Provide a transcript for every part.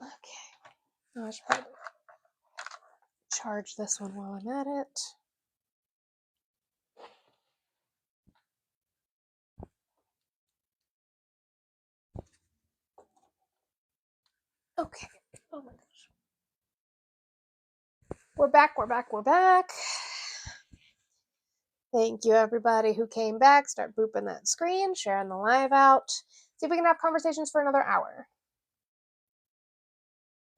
Okay. Oh, I should probably charge this one while I'm at it. Okay. Oh my gosh. We're back. Thank you, everybody who came back. Start booping that screen, sharing the live out. See if we can have conversations for another hour.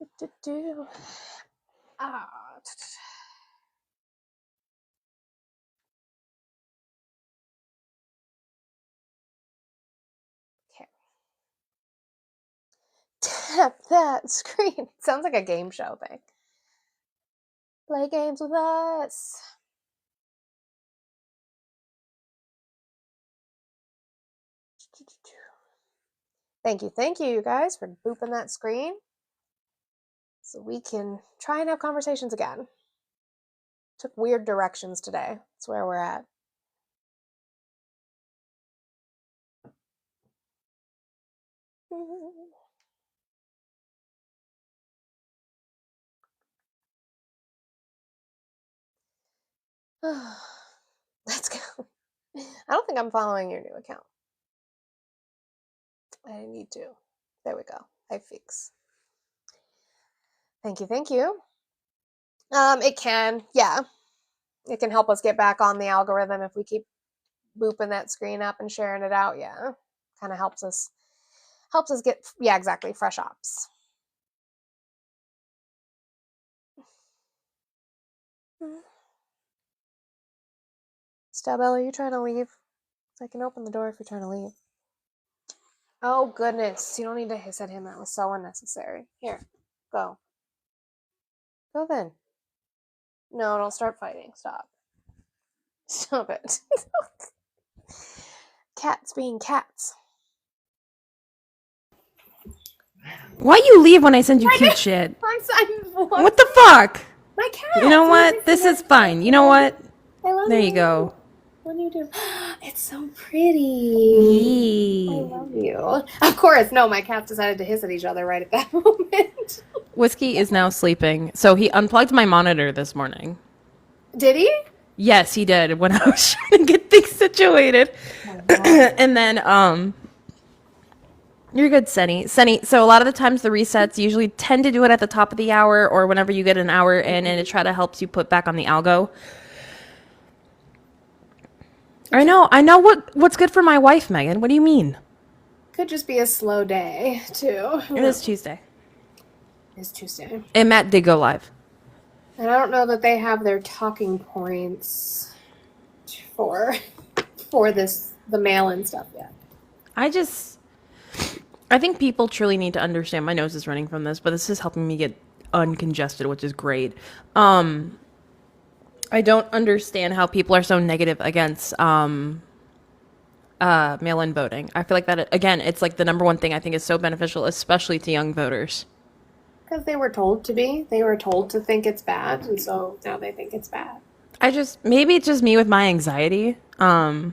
Okay. Tap that screen. Sounds like a game show thing. Play games with us. Thank you, you guys, for booping that screen so we can try and have conversations again. Took weird directions today. That's where we're at. Let's go. I don't think I'm following your new account. I need to. There we go. I fix. Thank you. It can, yeah. It can help us get back on the algorithm if we keep booping that screen up and sharing it out. Yeah, kind of helps us get, yeah, exactly, fresh ops. Stabelle, are you trying to leave? So I can open the door if you're trying to leave. Oh goodness, you don't need to hiss at him. That was so unnecessary. Here, go. Go then. No, don't start fighting. Stop it. Cats being cats. Why you leave when I send you cute shit? What the fuck? My cat. You know what? This is fine. You know what? I love There you go. What do you do? It's so pretty. I love you. Of course, no, my cats decided to hiss at each other right at that moment. Whiskey is now sleeping. So he unplugged my monitor this morning. Did he? Yes, he did when I was trying to get things situated. And then, you're good, Senny. So a lot of the times the resets usually tend to do it at the top of the hour or whenever you get an hour in, and it try to helps you put back on the algo. I know what's good for my wife, Megan. What do you mean? Could just be a slow day, too. It is Tuesday. It's Tuesday. And Matt did go live. And I don't know that they have their talking points for the mail-in stuff yet. I think people truly need to understand. My nose is running from this, but this is helping me get uncongested, which is great. I don't understand how people are so negative against mail-in voting. I feel like that, again, it's like the number one thing I think is so beneficial, especially to young voters. Because they were told to be. They were told to think it's bad, and so now they think it's bad. Maybe it's just me with my anxiety. Yeah,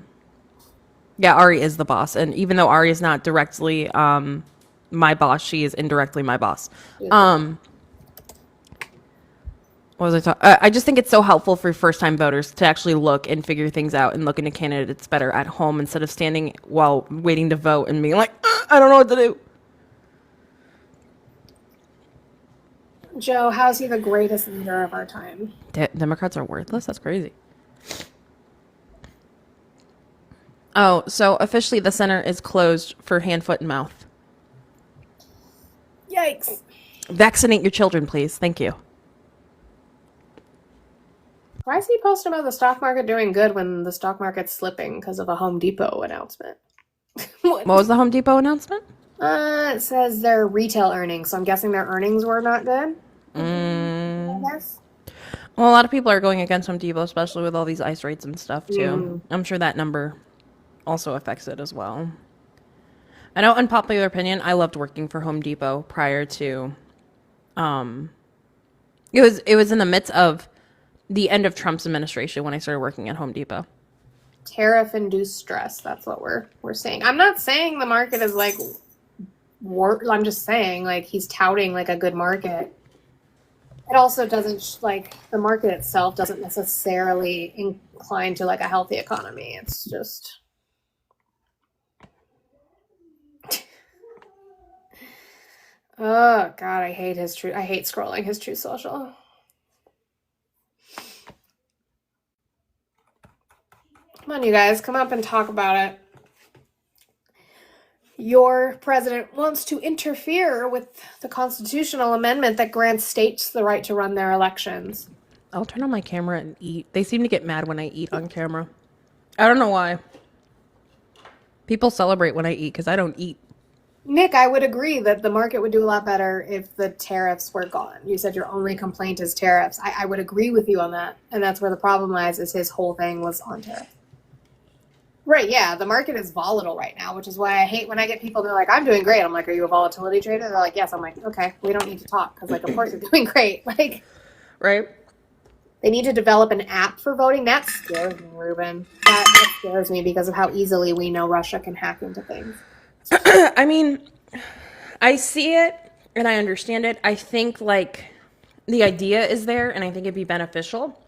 Ari is the boss. And even though Ari is not directly my boss, she is indirectly my boss. What was I talking? I just think it's so helpful for first-time voters to actually look and figure things out and look into candidates better at home instead of standing while waiting to vote and being like, I don't know what to do. Joe, how's he the greatest leader of our time? Democrats are worthless? That's crazy. Oh, so officially the center is closed for hand, foot, and mouth. Yikes. Vaccinate your children, please. Thank you. Why is he posting about the stock market doing good when the stock market's slipping because of a Home Depot announcement? What was the Home Depot announcement? It says their retail earnings, so I'm guessing their earnings were not good. I guess. Well, a lot of people are going against Home Depot, especially with all these ICE rates and stuff, too. I'm sure that number also affects it as well. I know, unpopular opinion, I loved working for Home Depot prior to... It was in the midst of the end of Trump's administration when I started working at Home Depot. Tariff-induced stress, that's what we're saying. I'm not saying the market is, like, I'm just saying, like, he's touting like a good market. It also doesn't like the market itself doesn't necessarily incline to like a healthy economy. It's just oh god, I hate his true. I hate scrolling his True Social. Come on, you guys, come up and talk about it. Your president wants to interfere with the constitutional amendment that grants states the right to run their elections. I'll turn on my camera and eat. They seem to get mad when I eat on camera. I don't know why. People celebrate when I eat because I don't eat. Nick, I would agree that the market would do a lot better if the tariffs were gone. You said your only complaint is tariffs. I would agree with you on that. And that's where the problem lies, is his whole thing was on tariffs. Right, yeah, the market is volatile right now, which is why I hate when I get people, they're like, I'm doing great. I'm like, are you a volatility trader? They're like, yes. I'm like, okay, we don't need to talk because, like, of course you're doing great. Like, Right? they need to develop an app for voting. That scares me, Ruben. That scares me because of how easily we know Russia can hack into things. I mean, I see it and I understand it. I think, like, the idea is there and I think it'd be beneficial.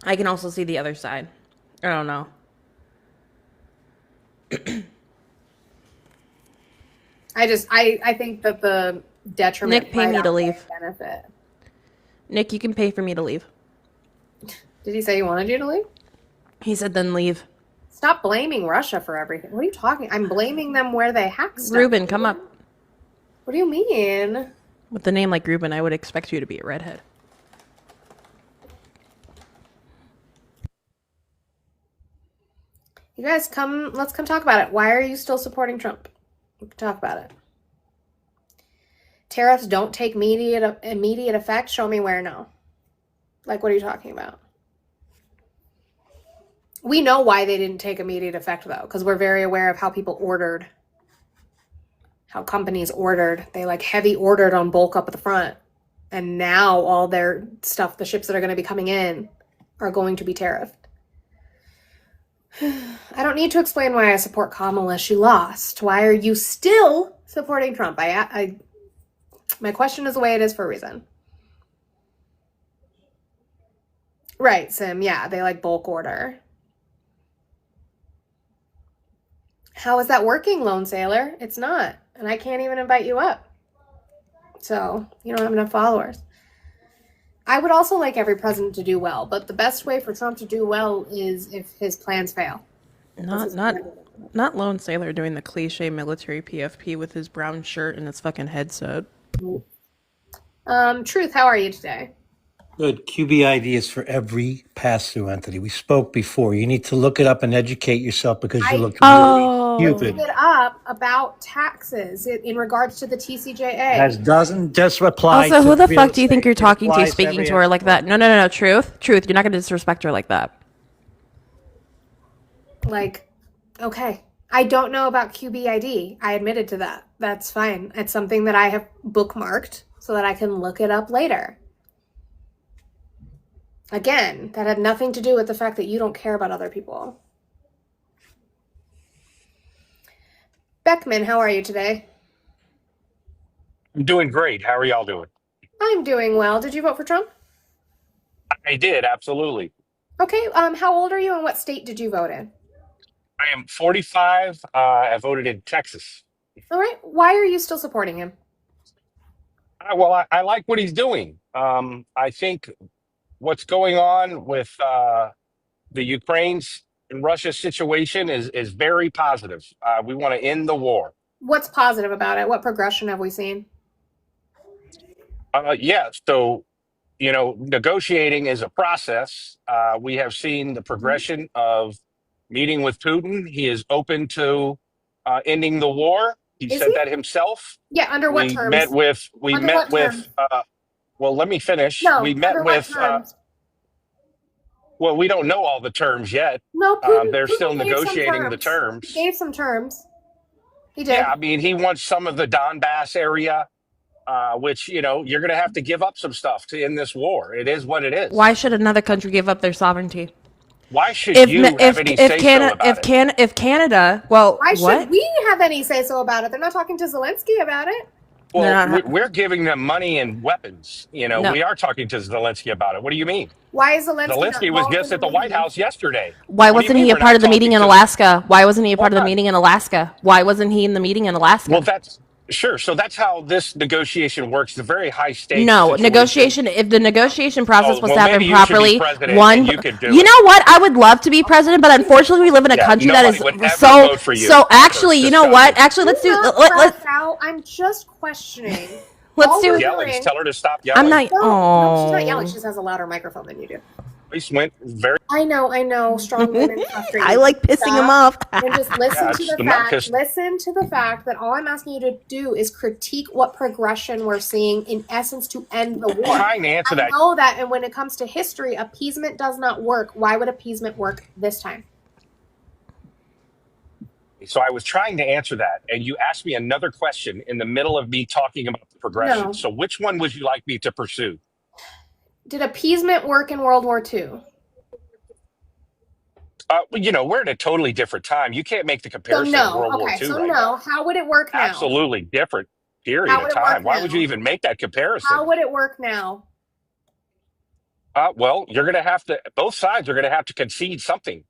I can also see the other side. I don't know. I think that the detriment Nick, pay me to outweigh leave. benefit. Nick, you can pay for me to leave. Did he say he wanted you to leave? He said then leave. Stop blaming Russia for everything. What are you talking? I'm blaming them where they hack stuff. Ruben, come up. What do you mean? With the name like Ruben, I would expect you to be a redhead. You guys come, let's come talk about it. Why are you still supporting Trump? We can talk about it. Tariffs don't take immediate effect. Show me where. No. Like, what are you talking about? We know why they didn't take immediate effect, though, because we're very aware of how people ordered, how companies ordered. They like heavy ordered on bulk up at the front. And now all their stuff, the ships that are going to be coming in, are going to be tariffed. I don't need to explain why I support Kamala. She lost. Why are you still supporting Trump? My question is the way it is for a reason. Right, Sim. Yeah, they like bulk order. How is that working, Lone Sailor? It's not. And I can't even invite you up. So, you don't have enough followers. I would also like every president to do well, but the best way for Trump to do well is if his plans fail. Not Lone Sailor doing the cliche military PFP with his brown shirt and his fucking headset. Truth, how are you today? Good. QBID is for every pass-through entity. We spoke before. You need to look it up and educate yourself because you look really stupid. Look it up about taxes in regards to the TCJA. Has doesn't just apply Also, to who the real fuck do you think estate. you're It talking to, applies speaking every to her like that? export. No. Truth. You're not going to disrespect her like that. Like, okay. I don't know about QBID. I admitted to that. That's fine. It's something that I have bookmarked so that I can look it up later. Again, that had nothing to do with the fact that you don't care about other people. Beckman, how are you today? I'm doing great. How are y'all doing? I'm doing well. Did you vote for Trump? I did, absolutely. Okay, how old are you and what state did you vote in? I am 45. I voted in Texas. All right, why are you still supporting him? I like what he's doing. I think what's going on with the Ukraine's and Russia situation is very positive. We want to end the war. What's positive about it? What progression have we seen? Yeah, so negotiating is a process. We have seen the progression of meeting with Putin. He is open to ending the war. He Is said he? that himself. Yeah, under what We terms? met with. We Under met what with. terms? Well, let me finish. No, We met under what with. terms? Well, we don't know all the terms yet. No, Putin, They're still Putin gave some negotiating the terms. He terms. gave some terms. He did. Yeah, I mean, he wants some of the Donbass area, which you're going to have to give up some stuff to end this war. It is what it is. Why should another country give up their sovereignty? Why should you have any say-so about it? If Canada, well, Why what? should we have any say so about it? They're not talking to Zelensky about it. They're Well, not- we're giving them money and weapons. No. We are talking to Zelensky about it. What do you mean? Why is Zelensky not Zelensky was involved just in at the White meeting? House yesterday. Why What do you wasn't mean he a we're part not of the meeting talking in to- Alaska? Why wasn't he a part of the Why? meeting in Alaska? Why wasn't he in the meeting in Alaska? Well, that's sure. So that's how this negotiation works. It's a very high stakes. No, situation. negotiation. If the negotiation process Oh, was well, to happen maybe you should be properly, president one. and you could do You it. know what? I would love to be president, but unfortunately, we live in a Yeah, country that nobody is would ever so. vote for you. So actually, It's you know what? disgusting. Actually, let's do. Do not Let, crash out. I'm just questioning. let's All do. we're Yelling. doing- Tell her to stop yelling. I'm not. No, she's not yelling. Oh, She just has a louder microphone than you do. Voice went very. I know. Strong women frustrate I me. like pissing him Stop off. And just listen Yeah, to it's the not fact. 'cause- Listen to the fact that all I'm asking you to do is critique what progression we're seeing, in essence, to end the I'm war. trying to answer I that. know that, and when it comes to history, appeasement does not work. Why would appeasement work this time? So I was trying to answer that, and you asked me another question in the middle of me talking about the progression. No. So which one would you like me to pursue? Did appeasement work in World War II? We're at a totally different time. You can't make the So comparison no. of World War Okay, II so right no. now. How would it work now? Absolutely different period How of would it work time. Why would now? you even make that comparison? How would it work now? Well, you're going to have to. Both sides are going to have to concede something,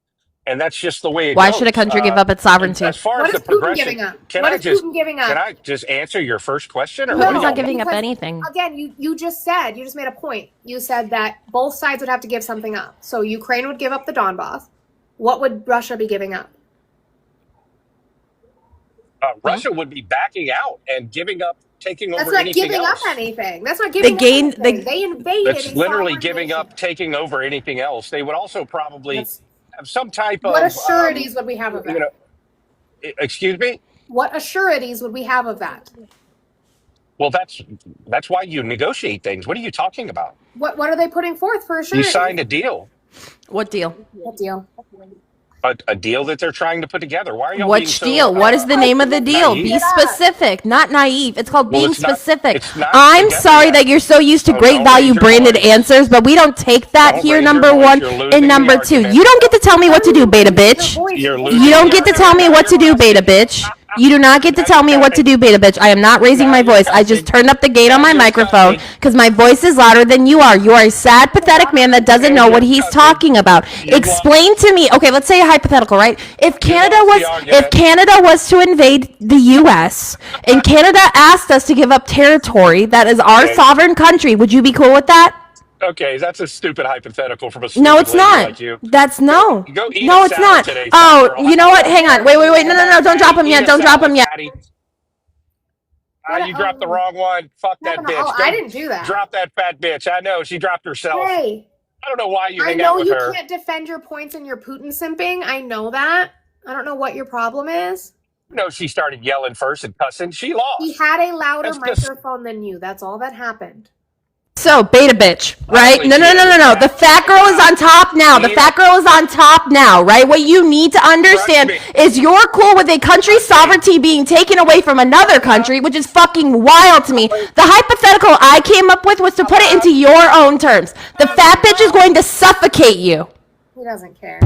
and that's just the way it Why goes. should a country give up its sovereignty? As far What as is the Putin progression, giving up? can What I is just Putin giving up? can I just answer your first question, or No, what do Putin's you not giving up because- anything. Again, you just made a point. You said that both sides would have to give something up. So Ukraine would give up the Donbass. What would Russia be giving up? Russia would be backing out and giving up, taking That's over not anything giving else. up anything. That's not giving gain- up anything. They invaded. That's a literally sovereign giving nation. up, taking over anything else. They would also probably That's- have some type What of assurities would we have of that? excuse me. What assurities would we have of that? Well, that's why you negotiate things. What are you talking about? What are they putting forth for You assurities? signed a deal, What deal? What deal? a deal that they're trying to put together. Why are y'all being Which so, deal? What is the name of the deal? naive? Be specific, not naive. It's called Well, being it's not- specific. it's not I'm together sorry yet. that you're so used to Oh, great don't value raise your branded voice. answers, but we don't take that Don't here, raise your number voice. one. You're losing And the number two, argument. you don't get to tell me what to do, beta bitch. You're losing You don't the get to tell me what to do, beta bitch. You do not get to tell me what to do, beta bitch. I am not raising my voice. I just turned up the gain on my microphone because my voice is louder than you are. You are a sad, pathetic man that doesn't know what he's talking about. Explain to me. Okay, let's say a hypothetical, right? If Canada was to invade the U.S. and Canada asked us to give up territory that is our Okay. sovereign country, would you be cool with that? Okay, that's a stupid hypothetical from a stupid No, it's lady not. like you. That's no. Go eat No, a it's salad not. today, Oh, fat girl. you know what? Hang on. Wait. No. Don't drop him Eat yet. a Don't drop salad, him yet. fatty. You dropped the wrong one. Fuck that bitch. Oh, Go I didn't do that. Drop that fat bitch. I know she dropped herself. Hey, I don't know why you I hang know out with you her. can't defend your points in your Putin simping. I know that. I don't know what your problem is. No, she started yelling first and cussing. She lost. He had a louder That's just- microphone than you. That's all that happened. So, beta bitch, right? Holy No. shit. The fat girl is on top now. The fat girl is on top now, right? What you need to understand Trust me. is you're cool with a country's sovereignty being taken away from another country, which is fucking wild to me. The hypothetical I came up with was to put it into your own terms. The fat bitch is going to suffocate you. He doesn't care.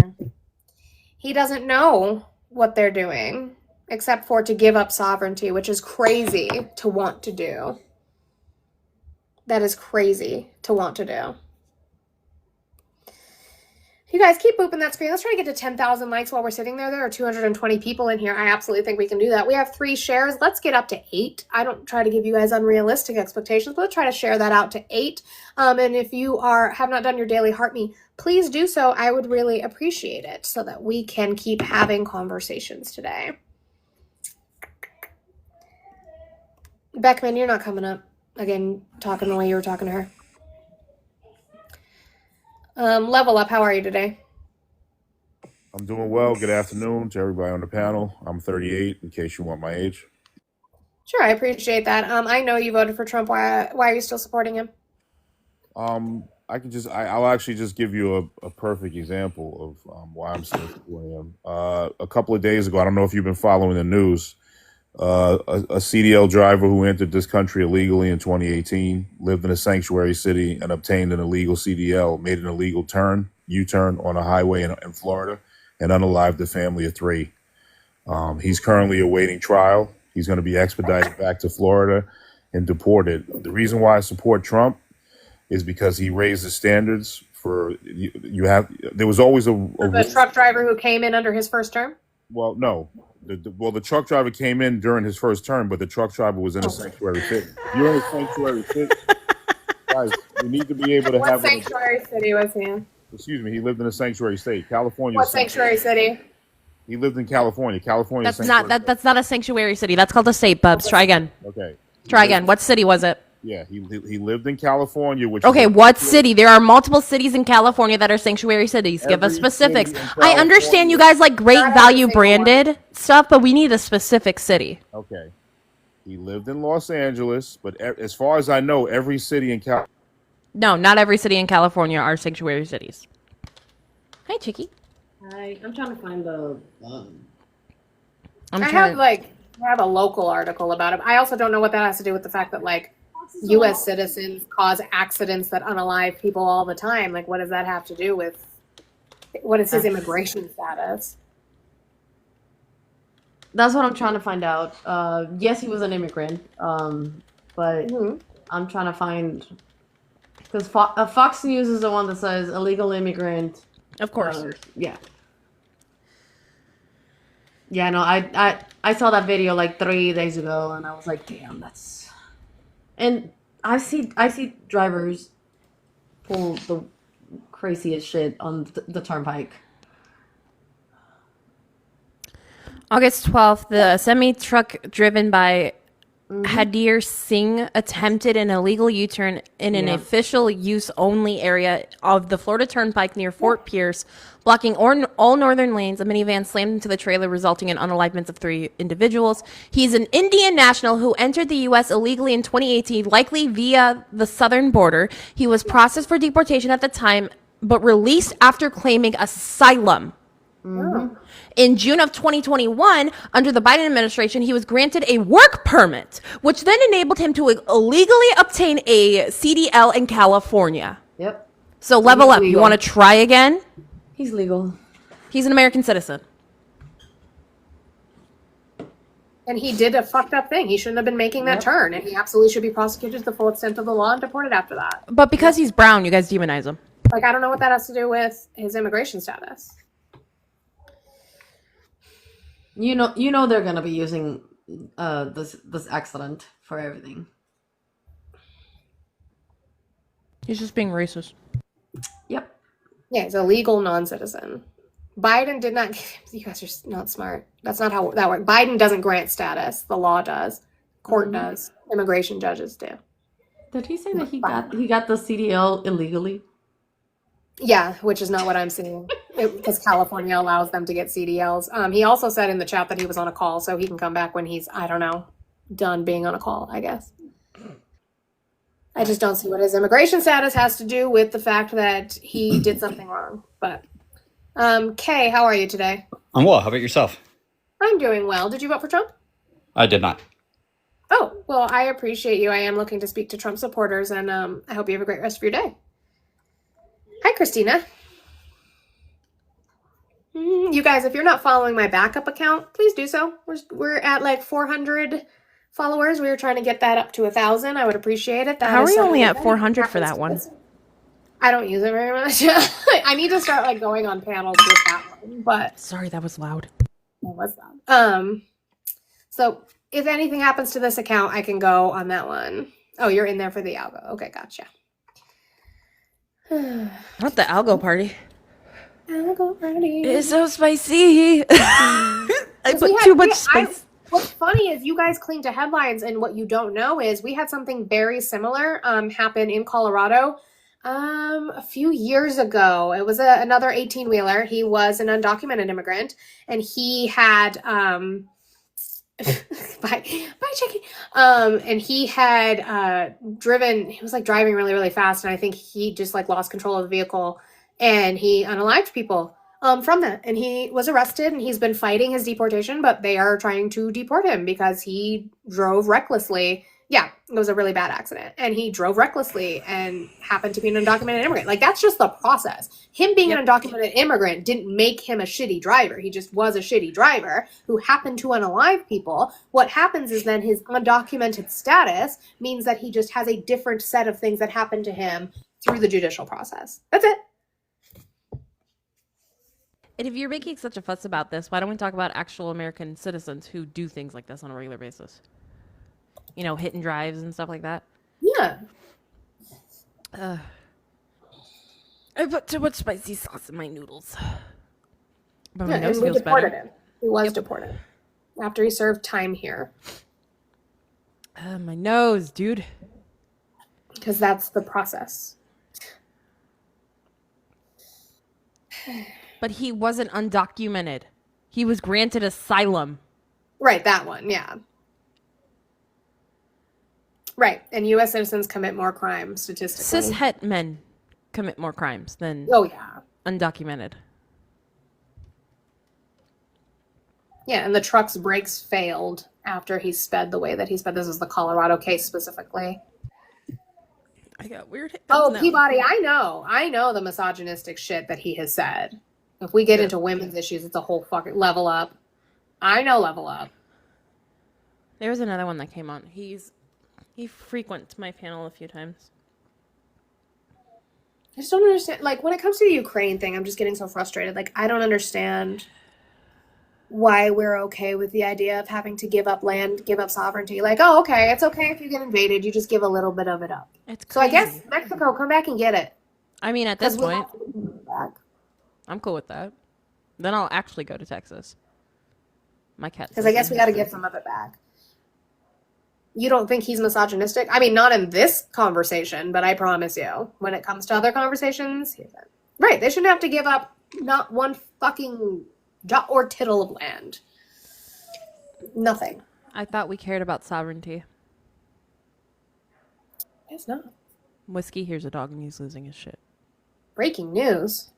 He doesn't know what they're doing, except for to give up sovereignty, which is crazy to want to do. That is crazy to want to do. You guys keep booping that screen. Let's try to get to 10,000 likes while we're sitting there. There are 220 people in here. I absolutely think we can do that. We have 3 shares. Let's get up to 8. I don't try to give you guys unrealistic expectations, but let's try to share that out to 8. And if you have not done your daily heart me, please do so. I would really appreciate it so that we can keep having conversations today. Beckman, you're not coming up. Again, talking the way you were talking to her. Level Up, how are you today? I'm doing well. Good afternoon to everybody on the panel. I'm 38, in case you want my age. Sure, I appreciate that. I know you voted for Trump. Why are you still supporting him? I'll actually just give you a perfect example of why I'm still supporting him. A couple of days ago, I don't know if you've been following the news, a CDL driver who entered this country illegally in 2018, lived in a sanctuary city and obtained an illegal CDL, made an illegal turn U-turn on a highway in Florida and unalived a family of 3. He's currently awaiting trial. He's going to be expedited back to Florida and deported. The reason why I support Trump is because he raised the standards for you have. There was always a The truck driver who came in under his first term? well, no. The truck driver came in during his first term, but the truck driver was in a sanctuary city. You're in a sanctuary city. Guys, you need to be able to What have. sanctuary city was he in? Excuse me. He lived in a sanctuary state, California. What sanctuary city? He lived in California. California. That's not a sanctuary city. That's called a state, Bubs. Try again. Okay. Try again. What city was it? Yeah, he lived in California, which Okay, what city? There are multiple cities in California that are sanctuary cities. Give us Every specifics. city in I understand you guys like great Not every value single branded stuff, but we need a specific city. Okay. He lived in Los Angeles, but as far as I know, every city in Cal. No, not every city in California are sanctuary cities. Hi, Chicky. I'm trying to find the. I'm I trying. have a local article about it. I also don't know what that has to do with the fact that like U.S. citizens cause accidents that unalive people all the time. Like, what does that have to do with what is his immigration status? That's what I'm trying to find out. Yes, he was an immigrant, but I'm trying to find because Fox News is the one that says illegal immigrant. Of course. Yeah. Yeah, no, I saw that video like 3 days ago, and I was like, damn, that's. And I see drivers pull the craziest shit on the turnpike. August 12th, the semi-truck driven by Hadir Singh attempted an illegal U-turn in an official use-only area of the Florida Turnpike near Fort Pierce, blocking all northern lanes. A minivan slammed into the trailer, resulting in unalivements of 3 individuals. He's an Indian national who entered the U.S. illegally in 2018, likely via the southern border. He was processed for deportation at the time, but released after claiming asylum. In June of 2021, under the Biden administration, he was granted a work permit, which then enabled him to illegally obtain a CDL in California. Yep, So level up. You legal. want to try again? he's legal. He's an American citizen. And he did a fucked up thing. He shouldn't have been making that turn, and he absolutely should be prosecuted to the full extent of the law and deported after that. But because he's brown, you guys demonize him. Like, I don't know what that has to do with his immigration status. You know they're gonna be using this accident for everything. He's just being racist. Yep. Yeah, he's a legal non-citizen. Biden did not. You guys are not smart. That's not how that works. Biden doesn't grant status. The law does. Court does. Immigration judges do. Did he say that he got the CDL illegally? Yeah, which is not what I'm seeing. Because California allows them to get CDLs. He also said in the chat that he was on a call, so he can come back when he's, I don't know, done being on a call, I guess. I just don't see what his immigration status has to do with the fact that he did something wrong. But, Kay, how are you today? I'm well. How about yourself? I'm doing well. Did you vote for Trump? I did not. Oh, well, I appreciate you. I am looking to speak to Trump supporters, and I hope you have a great rest of your day. Hi, Christina. You guys, if you're not following my backup account, please do so. We're at like 400 followers. We were trying to get that up to 1,000. I would appreciate it. How are you only at 400 for that one? I don't use it very much. I need to start like going on panels with that one. But Sorry, that was loud. what was that? So if anything happens to this account, I can go on that one. Oh, you're in there for the algo. Okay, gotcha. Not the algo party. Algo party. It's so spicy. I We put had- too much spice. What's funny is you guys cling to headlines, and what you don't know is we had something very similar happen in Colorado a few years ago. It was another 18-wheeler. He was an undocumented immigrant, and he had bye Jackie. And he had driven. He was like driving really, really fast, and I think he just like lost control of the vehicle, and he unalived people from that. And he was arrested, and he's been fighting his deportation, but they are trying to deport him because he drove recklessly Yeah, it was a really bad accident. And he drove recklessly and happened to be an undocumented immigrant. Like, that's just the process. Him being an undocumented immigrant didn't make him a shitty driver. He just was a shitty driver who happened to unalive people. What happens is then his undocumented status means that he just has a different set of things that happen to him through the judicial process. That's it. And if you're making such a fuss about this, why don't we talk about actual American citizens who do things like this on a regular basis? You know, hit and drives and stuff like that. Yeah. I put too much spicy sauce in my noodles. But my Yeah, nose and we feels deported better. him. He was deported after he served time here. My nose, dude. Because that's the process. But he wasn't undocumented. He was granted asylum. Right, that one, yeah. Right, and U.S. citizens commit more crimes statistically. Cishet men commit more crimes than Oh, yeah. undocumented. Yeah, and the truck's brakes failed after he sped the way that he sped. This is the Colorado case specifically. I got weird hiccups Oh, now. Peabody, I know the misogynistic shit that he has said. If we get into women's issues, it's a whole fucking level up. I know level up. There was another one that came on. He frequents my panel a few times. I just don't understand. Like, when it comes to the Ukraine thing, I'm just getting so frustrated. Like, I don't understand why we're okay with the idea of having to give up land, give up sovereignty. Like, oh, okay, it's okay if you get invaded. You just give a little bit of it up. It's So I crazy. guess Mexico, come back and get it. I mean, at this 'Cause we'll point, have to give it back. I'm cool with that. Then I'll actually go to Texas. My cat. Because I guess we got to give some of it back. You don't think he's misogynistic? I mean, not in this conversation, but I promise you, when it comes to other conversations, he's in. Right. They shouldn't have to give up not one fucking jot or tittle of land. Nothing. I thought we cared about sovereignty. It's not. Whiskey hears a dog and he's losing his shit. Breaking news.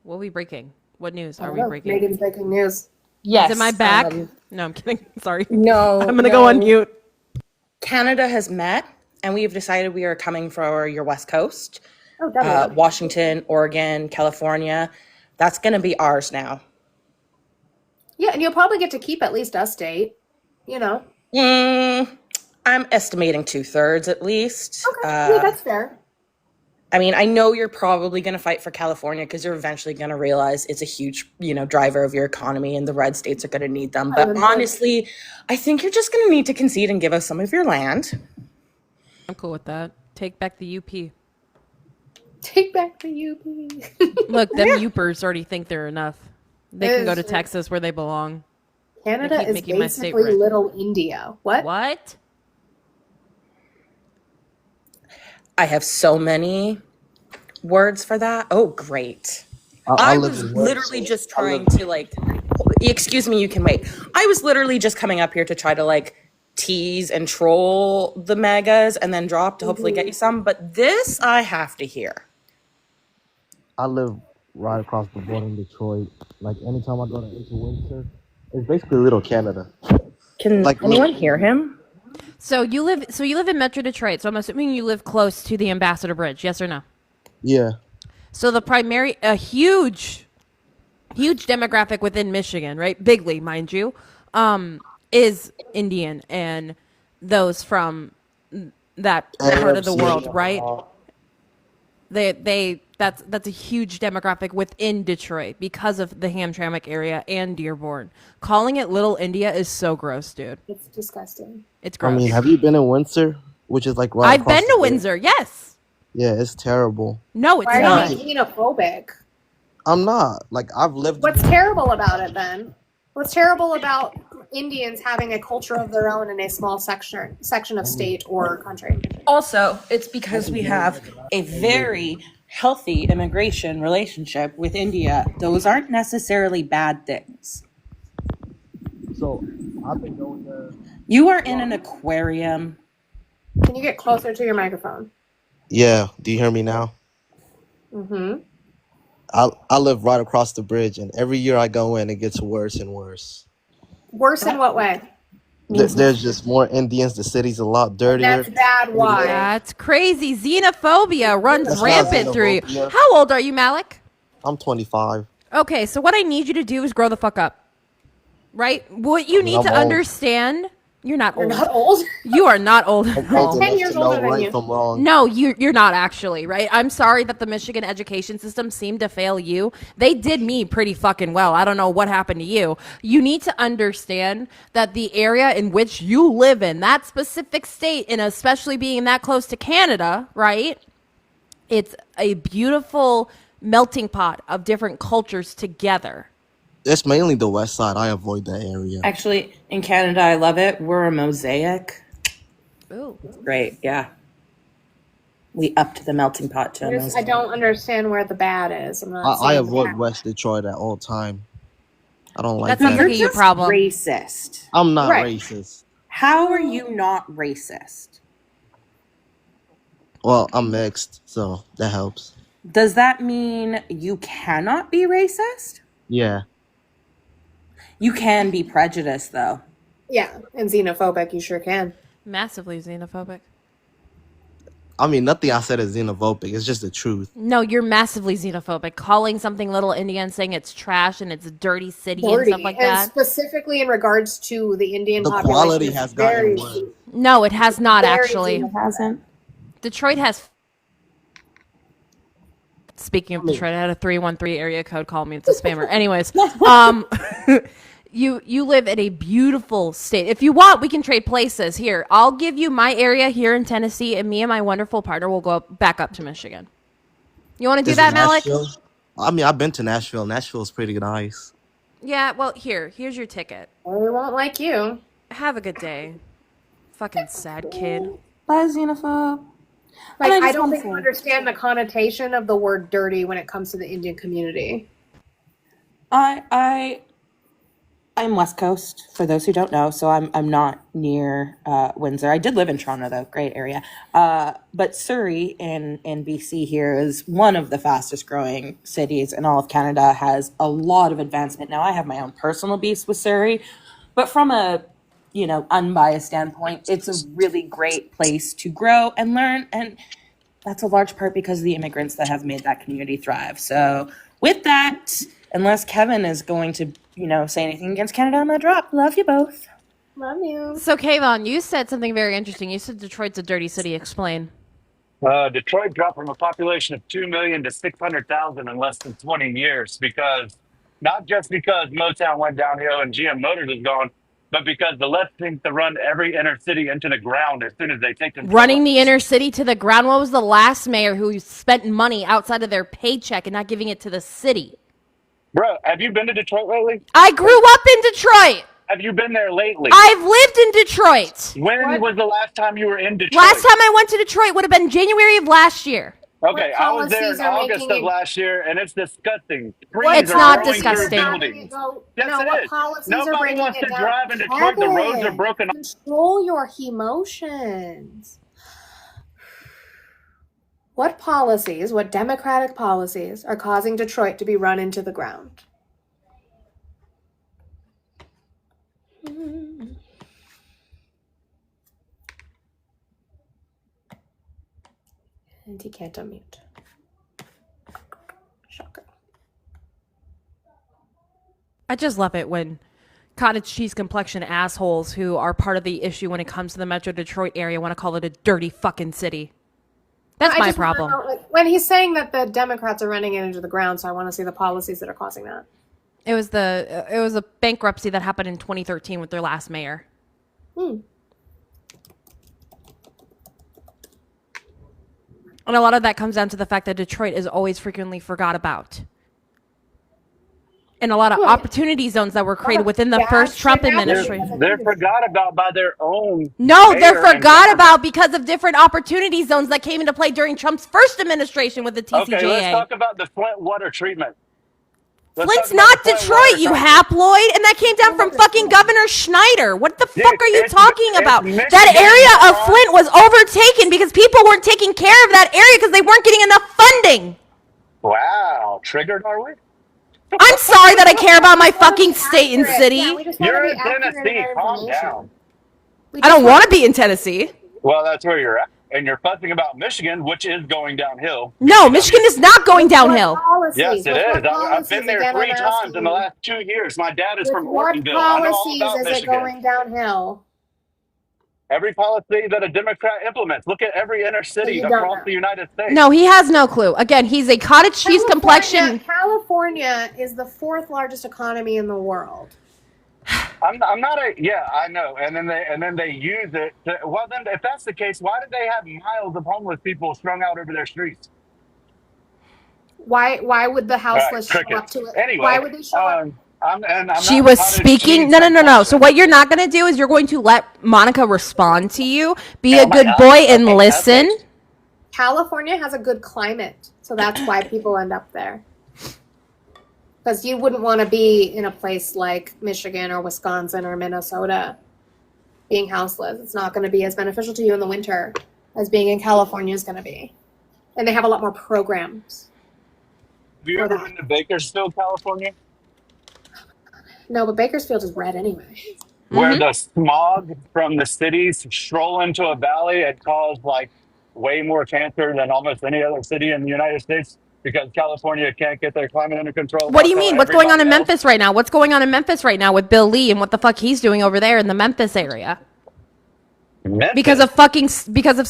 What are we breaking? What news I are don't we know. breaking? Megan's breaking news. Yes. Is it my back? No, I'm kidding. Sorry. No. I'm gonna go on mute. Canada has met, and we have decided we are coming for your West Coast, Oh, definitely. Washington, Oregon, California. That's going to be ours now. Yeah, and you'll probably get to keep at least a state. You know. I'm estimating 2/3 at least. Okay. Yeah, that's fair. I mean, I know you're probably going to fight for California because you're eventually going to realize it's a huge, driver of your economy, and the red states are going to need them. But honestly, I think you're just going to need to concede and give us some of your land. I'm cool with that. Take back the UP. Take back the UP. Look, them Upers already think they're enough. They can go to Is- Texas where they belong. Canada keep is making my state basically red. little India. What? What? I have so many words for that. Oh, great. I was literally just trying to excuse me, you can wait. I was literally just coming up here to try to tease and troll the megas and then drop to hopefully get you some. But this I have to hear. I live right across the border in Detroit. Like anytime I go into Windsor, it's basically little Canada. Can Like, anyone look- hear him? So you live in Metro Detroit. So I'm assuming you live close to the Ambassador Bridge. Yes or no? Yeah. So a huge demographic within Michigan, right? Bigly, mind you, is Indian and those from that part of the world, right? That's a huge demographic within Detroit because of the Hamtramck area and Dearborn. Calling it Little India is so gross, dude. It's disgusting. It's I gross. mean, have you been in Windsor? Which is like right I've across been the to bridge. Windsor, yes. Yeah, it's terrible. No, it's Why not. are you being xenophobic? I'm not. Like, I've lived. What's terrible about it then? What's terrible about Indians having a culture of their own in a small section of state or country? Also, it's because we have a very healthy immigration relationship with India. Those aren't necessarily bad things. So, I've been going there. You are in an aquarium. Can you get closer to your microphone? Yeah. Do you hear me now? Mm-hmm. I live right across the bridge, and every year I go in, it gets worse and worse. Worse in what way? There's just more Indians. The city's a lot dirtier. That's bad. Why? That's crazy. Xenophobia runs That's not rampant through you. xenophobia. How old are you, Malik? I'm 25. Okay, so what I need you to do is grow the fuck up. Right? What you need I'm to old. understand, you're not You're old. not old. You are not old at I'm all. old 10 enough years to know older than right you. from wrong. No, you're not actually, right? I'm sorry that the Michigan education system seemed to fail you. They did me pretty fucking well. I don't know what happened to you. You need to understand that the area in which you live in, that specific state, and especially being that close to Canada, right? It's a beautiful melting pot of different cultures together. It's mainly the west side. I avoid that area. Actually, in Canada, I love it. We're a mosaic. Ooh. Great, yeah. We upped the melting pot to a I mosaic. don't understand where the bad is. I'm not I seeing the avoid bad. West Detroit at all time. I don't like That's that. not a you problem. Racist. I'm not Right. racist. How are you not racist? Well, I'm mixed, so that helps. Does that mean you cannot be racist? Yeah. You can be prejudiced, though. Yeah, and xenophobic, you sure can. Massively xenophobic. I mean, nothing I said is xenophobic. It's just the truth. No, you're massively xenophobic. Calling something Little India and saying it's trash and it's a dirty city and Dirty. stuff like And that. specifically in regards to the Indian The population. quality it's has gotten very- worse. No, it has not Very actually. It hasn't. Detroit has. Speaking of Detroit, I had a 313 area code call me. It's a spammer. Anyways, you live in a beautiful state. If you want, we can trade places. Here, I'll give you my area here in Tennessee, and me and my wonderful partner will go back up to Michigan. You want to do Is that, Malik? Nashville? I mean, I've been to Nashville. Nashville's pretty nice. Yeah. Well, here's your ticket. Well, we won't like you. Have a good day. Fucking sad kid. Bye, xenophobe. Like, And I I just don't wanna think you say- understand the connotation of the word dirty when it comes to the Indian community. I'm West Coast, for those who don't know, so I'm not near Windsor. I did live in Toronto, though, great area. But Surrey in BC here is one of the fastest growing cities in all of Canada, has a lot of advancement. Now, I have my own personal beef with Surrey, but from a unbiased standpoint, it's a really great place to grow and learn, and that's a large part because of the immigrants that have made that community thrive. So with that, unless Kevin is going to, say anything against Canada, I'm gonna drop. Love you both. Love you. So, Kayvon, you said something very interesting. You said Detroit's a dirty city. Explain. Detroit dropped from a population of 2 million to 600,000 in less than 20 years not just because Motown went downhill and GM Motors is gone, but because the left think to run every inner city into the ground as soon as they take control. Running the inner city to the ground. What was the last mayor who spent money outside of their paycheck and not giving it to the city? Bro, have you been to Detroit lately? I grew up in Detroit. Have you been there lately? I've lived in Detroit. When was the last time you were in Detroit? Last time I went to Detroit would have been January of last year. Okay, What I was there policies in are August making of it- last year, and it's disgusting. What Trees It's are not growing through disgusting. buildings. Yes, no, it what is. policies are Nobody bringing wants it to down? drive in Detroit. The roads are Kevin, broken. Control your emotions. What policies, what democratic policies, are causing Detroit to be run into the ground? And he can't unmute. Shocker. I just love it when cottage cheese complexion assholes who are part of the issue when it comes to the Metro Detroit area want to call it a dirty fucking city. That's I my just wanna problem. know, like, when he's saying that the Democrats are running it into the ground, so I want to see the policies that are causing that. It was a bankruptcy that happened in 2013 with their last mayor. Hmm. And a lot of that comes down to the fact that Detroit is always frequently forgot about. And a lot of Well, opportunity zones that were created within the bad first Trump shit happened. administration. They're forgot about by their own. No, mayor they're and forgot governor. about because of different opportunity zones that came into play during Trump's first administration with the TCJA. Okay, let's talk about the Flint water treatment. Let's Flint's talk about not the Flint Detroit, water you treatment. haploid, and that came down from fucking Governor Schneider. What the Dude, fuck are you it's- talking it's about? Michigan, That area of bro. Flint was overtaken because people weren't taking care of that area because they weren't getting enough funding. Wow, triggered are we? I'm sorry that I care about my fucking state and Accurate. city. Yeah, we just want to You're be in accurate in Tennessee. our Calm information. down. I don't want to be in Tennessee. Well, that's where you're at. And you're fussing about Michigan, which is going downhill. No, Michigan is not going downhill. Yes, it is. I've been there Again, 3 I'm times asking in the you. last 2 years. My dad is With from what Ortonville. I know all policies about is it Michigan. going downhill? Every policy that a Democrat implements. Look at every inner city you don't across know. the United States. No, he has no clue. Again, he's a cottage cheese complexion. California is the 4th largest economy in the world. I'm not a I know, and then they use it. Well, then if that's the case, why did they have miles of homeless people strung out over their streets? Why would the houseless show up crickets. to it? Anyway, Why would they show up? She was speaking. No. So what you're not going to do is you're going to let Monica respond to you. Be a good boy and listen. California has a good climate, so that's why people end up there. Because you wouldn't want to be in a place like Michigan or Wisconsin or Minnesota being houseless. It's not going to be as beneficial to you in the winter as being in California is going to be. And they have a lot more programs. Have you ever been to Bakersfield, California? No, but Bakersfield is red anyway. Where the smog from the cities stroll into a valley and cause like way more cancer than almost any other city in the United States because California can't get their climate under control. What do you mean? What's going on in Memphis right now? What's going on in Memphis right now with Bill Lee and what the fuck he's doing over there in the Memphis area? Because of fucking whatever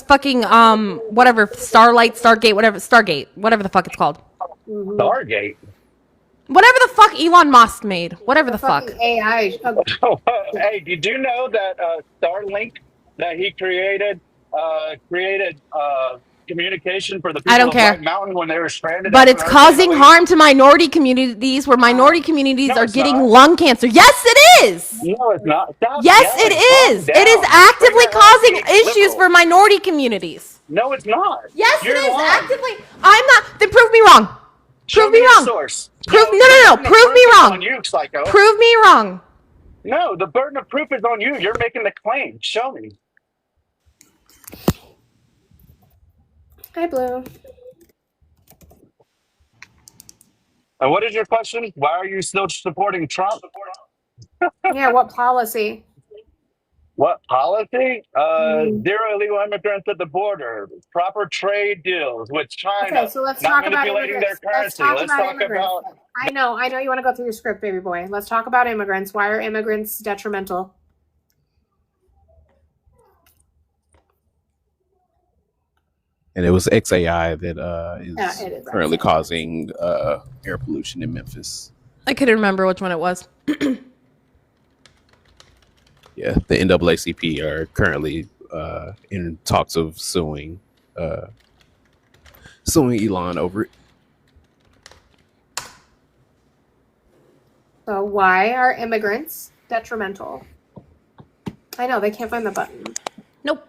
Stargate, whatever the fuck it's called. Stargate. Whatever the fuck Elon Musk made. Whatever the fuck. AI. Hey, did you know that Starlink that he created communication for the people I don't of care. White Mountain when they were stranded? But it's causing harm to minority communities where minority communities are getting lung cancer. Yes, it is. No, it's not. Yes, it is. It is actively causing issues for minority communities. No, it's not. Yes, You're it is lying. actively. I'm not. Then prove me wrong. Show Prove me your wrong. source. Prove no. The Prove me burden is wrong. on you, psycho. Prove me wrong. No, the burden of proof is on you. You're making the claim. Show me. Hi, Blue. And what is your question? Why are you still supporting Trump? Yeah, what policy? What policy? Zero illegal immigrants at the border, proper trade deals with China, Okay, so let's not talk about manipulating their immigrants. currency. Let's talk about I know you want to go through your script, baby boy. Let's talk about immigrants. Why are immigrants detrimental? And it was XAI that it is currently causing air pollution in Memphis. I couldn't remember which one it was. Yeah, the NAACP are currently in talks of suing Elon over it. So why are immigrants detrimental? I know they can't find the button. Nope.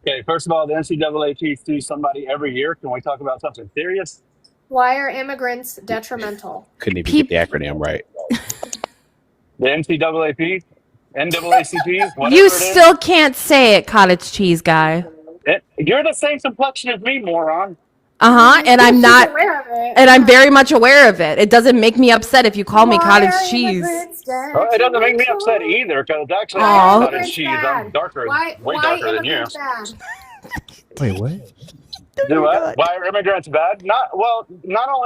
Okay, first of all, the NCAA sees somebody every year. Can we talk about something serious? Why are immigrants detrimental? Couldn't even get the acronym right. The NCAAP, NAACP, whatever You it is. still can't say it, cottage cheese guy. You're the same complexion as me, moron. And I'm not, aware of it. and I'm very much aware of it. It doesn't make me upset if you call me cottage cheese. Well, it doesn't make me upset either, because actually Aw. I'm cottage cheese. I'm darker, way darker than you. Wait, what? Do what? Why are immigrants bad? Not all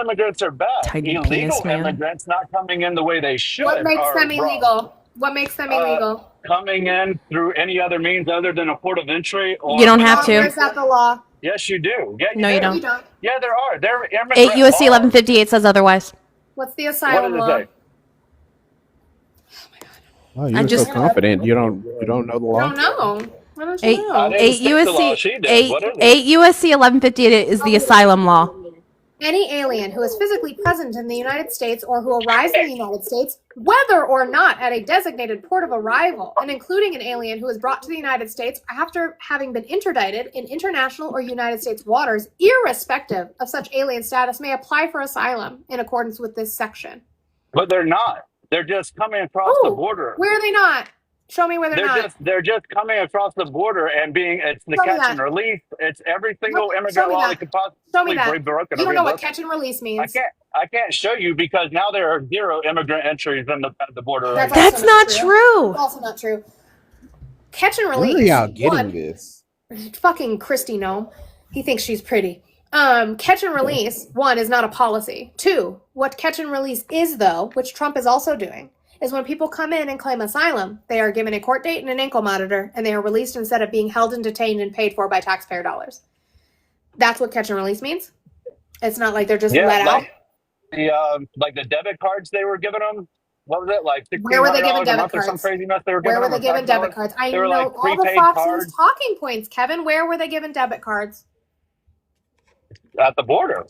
immigrants are bad. Tiny Illegal penis man. immigrants not coming in the way they should. What makes are them wrong. illegal? What makes them illegal? Coming in through any other means other than a port of entry. Or You don't have to. Where's that the law? Yes, you do. Yeah, No, you don't. You don't. Yeah, there are. There are 8 immigrant USC laws. 1158 says otherwise. What's the What asylum does it law? say? Oh, you're I'm just- so confident. You don't know the I law? don't know. Why don't you 8 know? didn't 8 stick the law. USC She did. 8 What is it? 8 USC 1158 is the asylum law. Any alien who is physically present in the United States or who arrives in the United States, whether or not at a designated port of arrival, and including an alien who is brought to the United States after having been interdicted in international or United States waters, irrespective of such alien status, may apply for asylum in accordance with this section. But they're not. They're just coming across the border. Where are they not? Show me where they're not. They're just coming across the border and it's the Show me catch that. and release. It's every single Show immigrant me law that. that could Show me possibly that. be broken. You don't know what Look, catch and release means. I can't show you because now there are 0 immigrant entries at the border right now. That's not true. That's also not true. Catch and Where release. are y'all getting One, this? fucking Christy Gnome. He thinks she's pretty. Catch and release, one, is not a policy. 2, what catch and release is, though, which Trump is also doing, is when people come in and claim asylum, they are given a court date and an ankle monitor, and they are released instead of being held and detained and paid for by taxpayer dollars. That's what catch and release means. It's not like they're just let out. Like the debit cards they were giving them. What was it, like Where were they $1,600 giving a debit month or some cards? crazy mess they were Where giving were them? they giving debit cards? I They were know like all the prepaid Fox cards. News talking points, Kevin. Where were they giving debit cards? At the border.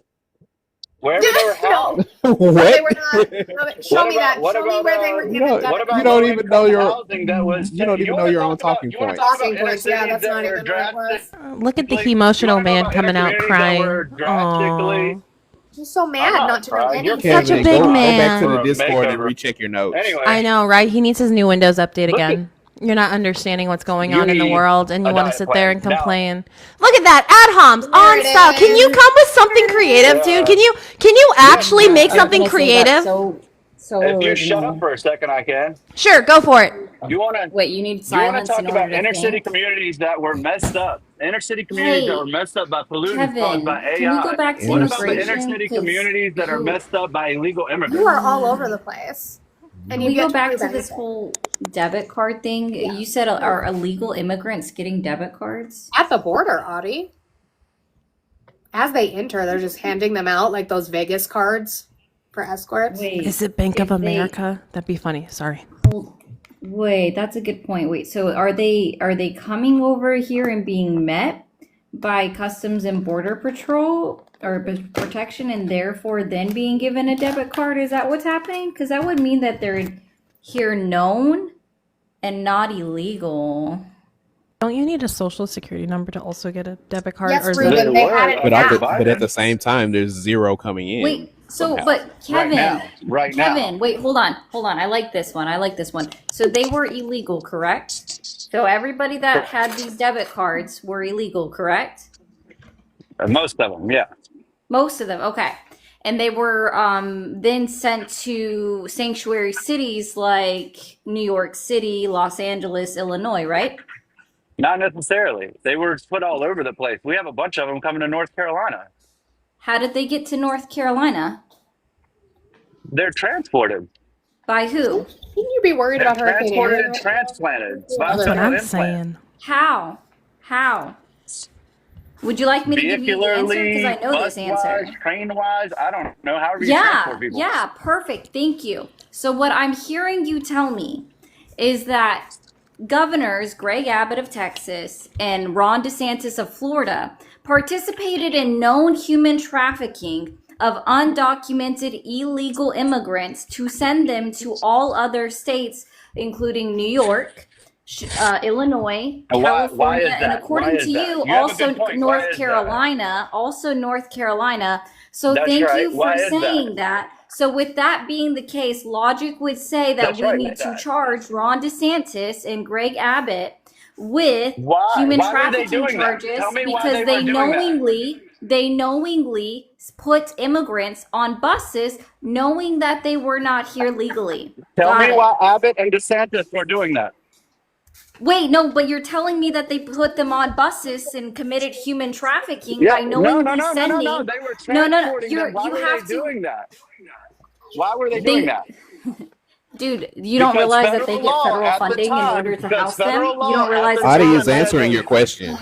Wherever they were held. No, What? they were not. No, show me that. Show me where they were giving debit cards. You don't even know your. housing that was You don't even know your own talking you wanna point. talk about Talking points, yeah, that's not even what it was. Look at the emotional you wanna know man about coming out inner crying. communities that were drastically- Aw. I'm so mad I'm not to know crying. anything. You're Such a Kevin, big go man. back to the For a Discord and makeover. recheck your notes. Anyway, I know, right? He needs his new Windows update Look again. You're not understanding what's going You on in the need world, and you a want to diet sit there plan. and Now- complain. Look at that, ad homs There on it style. Can you is. come with something creative, dude? Can you actually make something creative? So if you original. shut up for a second, I can. Sure, go for it. You want to Wait, you need You want to silence talk in order about to inner city think? communities that were messed up? Inner city communities that Hey, were messed up by pollutants Kevin, caused by AI. can we go back to What about the inner immigration? city 'Cause communities that are you- messed up by illegal You immigrants? are all over the place. And Can you we get go to back prove to this anything. whole debit card thing? Yeah. You said are illegal immigrants getting debit cards? At the border, Audie. As they enter, they're just handing them out like those Vegas cards for escorts. Wait, Is it Bank of if they- America? That'd be funny. Sorry. Wait, that's a good point. Wait, so are they coming over here and being met by Customs and Border Patrol or protection and therefore then being given a debit card? Is that what's happening? Because that would mean that they're here known and not illegal. Don't you need a social security number to also get a debit card? Yes, or is Ruben, that- they had it But, now. but at the same time, there's 0 coming in. Wait, so somehow. but Kevin, Right now. Kevin, wait, hold on. I like this one. So they were illegal, correct? So everybody that had these debit cards were illegal, correct? Most of them, yeah. Most of them, okay. And they were then sent to sanctuary cities like New York City, Los Angeles, Illinois, right? Not necessarily. They were put all over the place. We have a bunch of them coming to North Carolina. How did they get to North Carolina? They're transported. By who? Shouldn't you be worried They're about Hurricane transported Andrew? and transplanted. That's by what That's what federal I'm implant. saying. How? Would you like me to give you the answer? Because I know this answer. Bus-wise, train-wise, I don't know. However you transport people. Yeah, perfect. Thank you. So what I'm hearing you tell me is that governors Greg Abbott of Texas and Ron DeSantis of Florida participated in known human trafficking of undocumented illegal immigrants to send them to all other states, including New York, Illinois, And why is California, that? and according Why is to that? you, You have a also good point. Why North is that? Carolina, So That's thank right. you for Why is saying that. So with that being the case, logic would say that That's we right. need to charge Ron DeSantis and Greg Abbott with Why? human Why were they trafficking doing that? charges Tell me why because they they were doing that. knowingly put immigrants on buses knowing that they were not here legally. Tell Got me it. why Abbott and DeSantis were doing that. Wait, no, but you're telling me that they put them on buses and committed human trafficking Yeah, by knowingly no. sending. They were No, transporting you're, them. Why you were have they to, doing that? Why were they doing that? dude. You don't Because realize that they federal get law federal at the funding in time- order to because house them. federal You law don't at realize the that. Adi time is answering your question.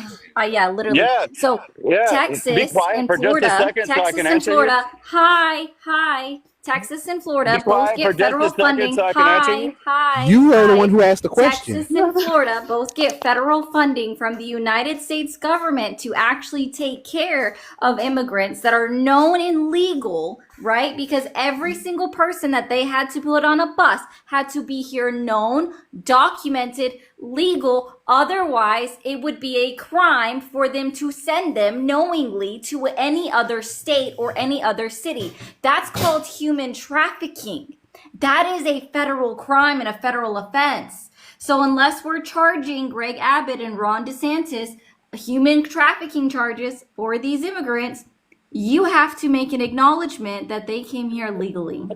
Yeah, literally. Yeah, So yeah. Texas Be quiet and for just a Florida, second so I Texas can and answer you. Florida. Hi. Texas and Florida Be both quiet for get just a federal second funding. so I can answer you. Hi. You are the one who asked the question. Texas and Florida both get federal funding from the United States government to actually take care of immigrants that are known and legal, right? Because every single person that they had to put on a bus had to be here known, documented, legal. Otherwise, it would be a crime for them to send them knowingly to any other state or any other city. That's called human trafficking. That is a federal crime and a federal offense. So unless we're charging Greg Abbott and Ron DeSantis human trafficking charges for these immigrants, you have to make an acknowledgement that they came here legally.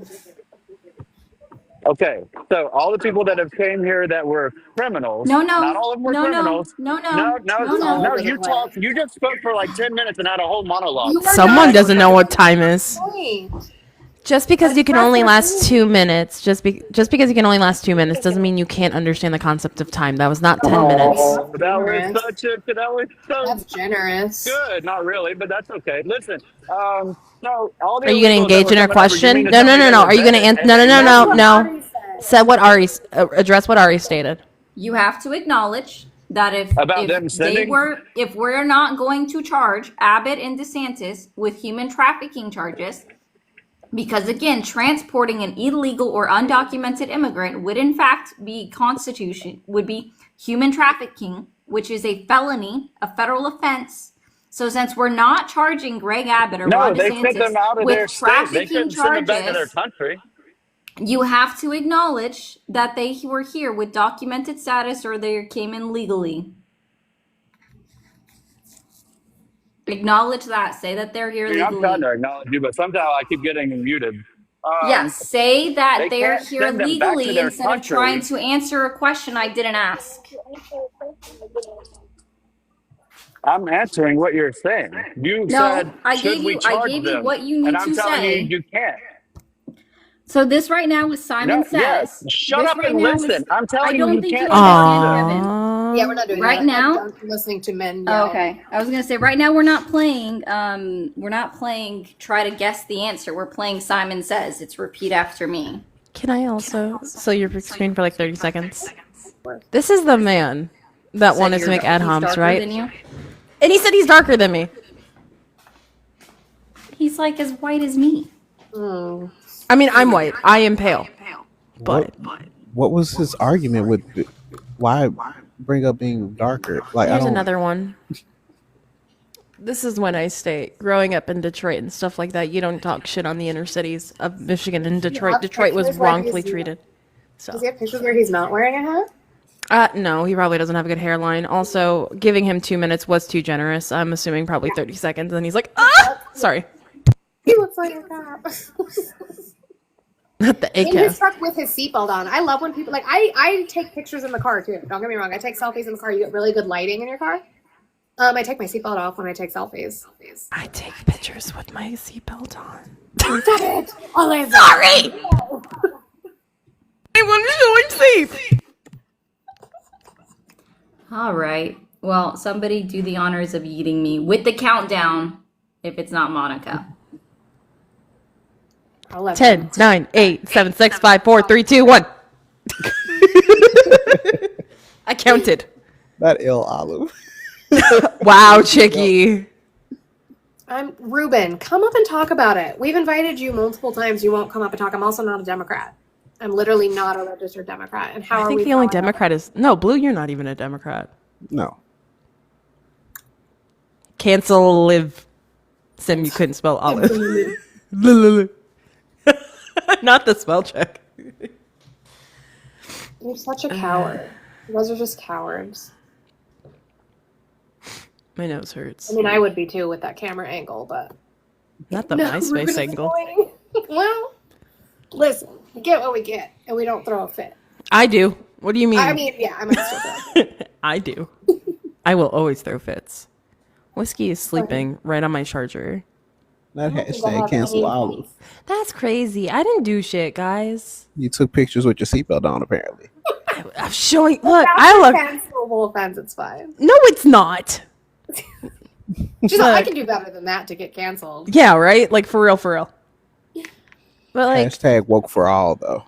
Okay, so all the people that have came here that were criminals, No, not no, all of them were no, no, criminals. no, No, no, no, no, no. no. You talked. You just spoke for like 10 minutes and had a whole monologue. You are Someone not doesn't know what time is. point. Just because you can That's only not last true. 2 minutes, just because you can only last 2 minutes doesn't mean you can't understand the concept of time. That was not 10 minutes. That was such a. That was so That's generous. good. Not really, but that's okay. Listen. No, all the Are you going to illegals that engage were in her coming over, you question? mean to No, tell no, me no, they no. were Are you going to vetted? no, no, no, That's no, what no. Ari said. Said what Ari address what Ari stated. You have to acknowledge that if About them they sending? were, if we're not going to charge Abbott and DeSantis with human trafficking charges, because again, transporting an illegal or undocumented immigrant would in fact be human trafficking, which is a felony, a federal offense. So since we're not charging Greg Abbott or No, Ron they sent them DeSantis out of their with state. They trafficking couldn't send them back to their charges, country. you have to acknowledge that they were here with documented status or they came in legally. Acknowledge that. Say that they're here I mean, I'm trying to legally. acknowledge you, but somehow I keep getting muted. Yeah, say that They they're can't here send them back to legally their instead of trying country. to answer a question I didn't ask. I'm answering what you're saying. You said, No, I should gave we you charge them? what you And need I'm to telling you, say. you can't. So this right now is Simon No, yes. Says. Shut This up right and now listen. is, I'm I telling you, don't you think you can't understand, charge them. Kevin. Yeah, we're not doing Right that. now? I'm done listening to men. Oh, yell. okay. I was gonna say right now we're not playing try to guess the answer. We're playing Simon Says. It's repeat after me. Can I also your screen for like 30 seconds? This is the man that So wanted to you're- make ad he's homs, darker right? than you? And he said he's darker than me. He's like as white as me. Mm. I mean, I'm white. I am pale. But What was his argument with? Why bring up being darker? Like I here's don't. another one. This is when I state, growing up in Detroit and stuff like that, you don't talk shit on the inner cities of Michigan and Detroit. have Detroit was pictures where wrongfully he's- treated. Does he have pictures where he's not wearing a hat? No, he probably doesn't have a good hairline. Also, giving him 2 minutes was too generous. I'm assuming probably 30 seconds, and he's like, ah! Sorry. He looks like a cop. Not the In his AK. truck with his seatbelt on. I love when people like I take pictures in the car too. Don't get me wrong. I take selfies in the car. You get really good lighting in your car. I take my seatbelt off when I take selfies. I take pictures with my seatbelt on. Stop it! Olive. Sorry! I want to know I'm safe. All right. Well, somebody do the honors of eating me with the countdown. If it's not Monica. 10, 9, 8, 7, 6, 5, 4, 3, 2, 1. I counted. That ill olive. Wow, Chicky. I'm Ruben. Come up and talk about it. We've invited you multiple times. You won't come up and talk. I'm also not a Democrat. I'm literally not a registered Democrat. And how I are think we the only following up? Democrat is... No, Blue, you're not even a Democrat. No. Cancel live. Sim, you couldn't spell olive. Not the spell check. You're such a coward. You guys are just cowards. My nose hurts. I mean, I would be too with that camera angle, but Not the No, MySpace Ruben angle. is annoying. Well, listen, we get what we get, and we don't throw a fit. I do. What do you mean? I mean, yeah, I might still throw a fit. I do. I will always throw fits. Whiskey is sleeping right on my charger. That think I hashtag have cancel any olive. That's crazy. I didn't do shit, guys. You took pictures with your seatbelt on, apparently. I'm showing. Look, That's I a look. cancelable offense. It's fine. No, it's not. She's like, I Look. can do better than that to get canceled. Yeah, right? Like, for real, for real. But, like, Hashtag woke for all, though.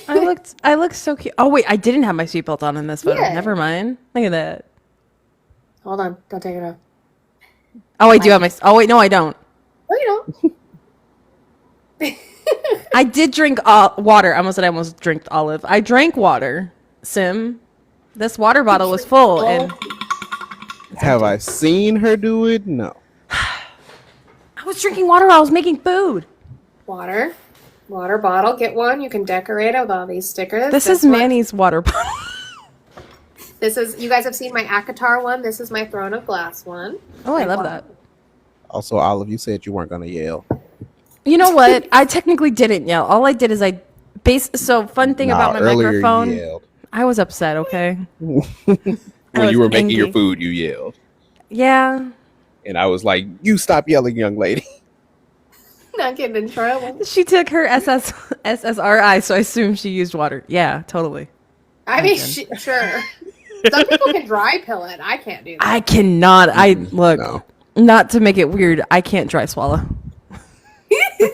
I looked so cute. Oh, wait, I didn't have my seatbelt on in this photo. Yeah. Never mind. Look at that. Hold on, don't take it off. Oh, I do have my. Oh, wait, no, I don't. No, you don't. I did drink water. I almost drank olive. I drank water, Sim. This water bottle was full, and Have I seen her do it? No. I was drinking water while I was making food. Water. Water bottle, get one. You can decorate it with all these stickers. This is one- Manny's water bottle. This is, you guys have seen my Akatar one. This is my Throne of Glass one. Oh, I love that. Also, Olive, you said you weren't going to yell. You know what? I technically didn't yell. All I did is so fun thing about my earlier you microphone. yelled. I was upset, okay? When was you were making your angry. food, you yelled. Yeah. And I was like, you stop yelling, young lady. Not getting in trouble. She took her SSRI, so I assume she used water. Yeah, totally. I mean, sure. Some people can dry pill it. I can't do that. I cannot. Look, No. not to make it weird, I can't dry swallow.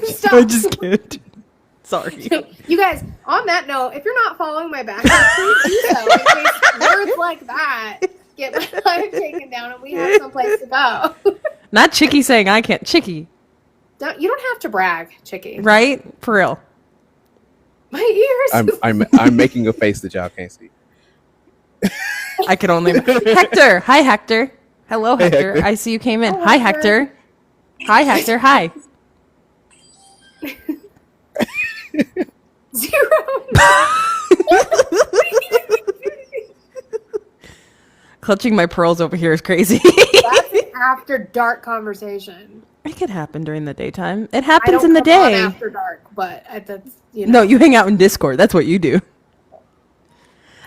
Stop. I just can't. Sorry. You guys, on that note, if you're not following my back, please do so. In case words like that get my life taken down and we have someplace to go. Not Chicky saying I can't. Chicky, You don't have to brag, Chicky. right? For real. My ears. I'm making a face that y'all can't see. I could only. Hector. Hi, Hector. Hello, Hector. Hector. I see you came in. Hi, Hector. Hi, Hector. Hi. 0. Clutching my pearls over here is crazy. That's an after dark conversation. It could happen during the daytime. It I happens don't in the come on day. after dark, but that's, you know. No, you hang out in Discord. That's what you do.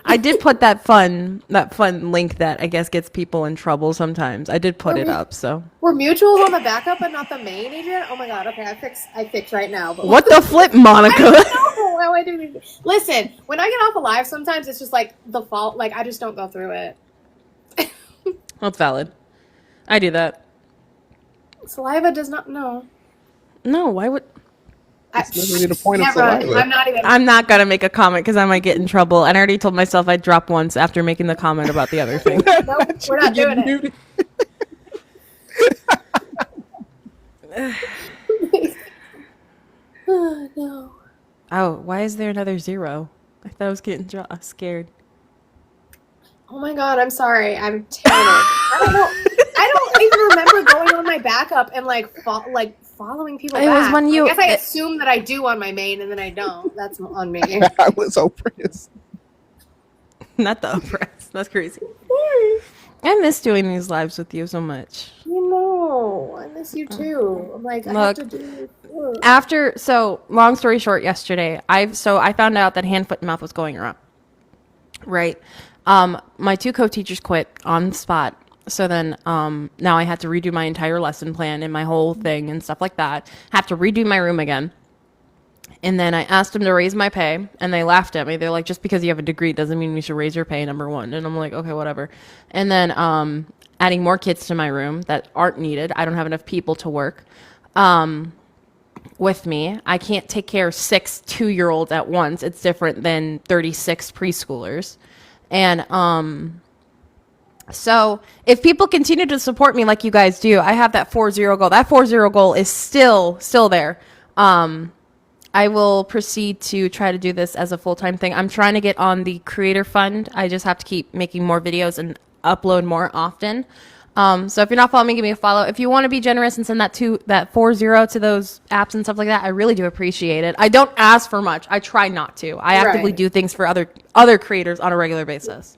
I did put that fun link that I guess gets people in trouble sometimes. I did put it up, so. We're mutuals on the backup, but not the main agent. Oh my god. Okay, I fix right now. But What the flip, Monica? No, I didn't. Listen, when I get off a live, sometimes it's just like the fault. Like I just don't go through it. That's valid. I do that. Saliva does not. No. No, why would? That's literally the point of Never. saliva. I'm not even. I'm not gonna make a comment because I might get in trouble. And I already told myself I'd drop once after making the comment about the other thing. Nope, we're not doing it. Oh no. Oh, why is there another 0? I thought I was getting scared. Oh my god, I'm sorry. I'm terrible. I don't know. I don't even remember going on my backup and following people It back. was when you- I guess I assume that I do on my main and then I don't. That's on me. I was oppressed. Not the oppressed. That's crazy. I miss doing these lives with you so much. You know, I miss you too. I'm like, I have to do. Long story short, yesterday I found out that hand, foot, and mouth was going around. Right. My 2 co-teachers quit on the spot. So then now I had to redo my entire lesson plan and my whole thing and stuff like that. Have to redo my room again. And then I asked them to raise my pay, and they laughed at me. They're like, just because you have a degree doesn't mean we should raise your pay, number one. And I'm like, okay, whatever. And then adding more kids to my room that aren't needed. I don't have enough people to work with me. I can't take care of 6 2-year-olds at once. It's different than 36 preschoolers. And so if people continue to support me like you guys do, I have that 4-0 goal. That 4-0 goal is still there. I will proceed to try to do this as a full-time thing. I'm trying to get on the creator fund. I just have to keep making more videos and upload more often. So if you're not following me, give me a follow. If you want to be generous and send that 4-0 to those apps and stuff like that, I really do appreciate it. I don't ask for much. I try not to. I actively do things for other creators on a regular basis.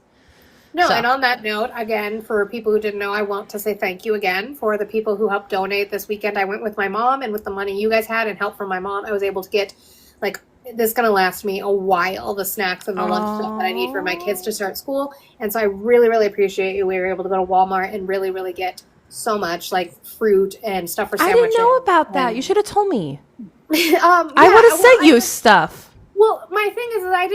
No, So. and on that note, again, for people who didn't know, I want to say thank you again for the people who helped donate this weekend. I went with my mom, and with the money you guys had and help from my mom, I was able to get, this is going to last me a while, the snacks and the lunch stuff that I need for my kids to start school. And so I really, really appreciate you. We were able to go to Walmart and really, really get so much, fruit and stuff for I sandwiches. didn't know about that. You should have told me. I I would have sent you stuff. Well, my thing is that I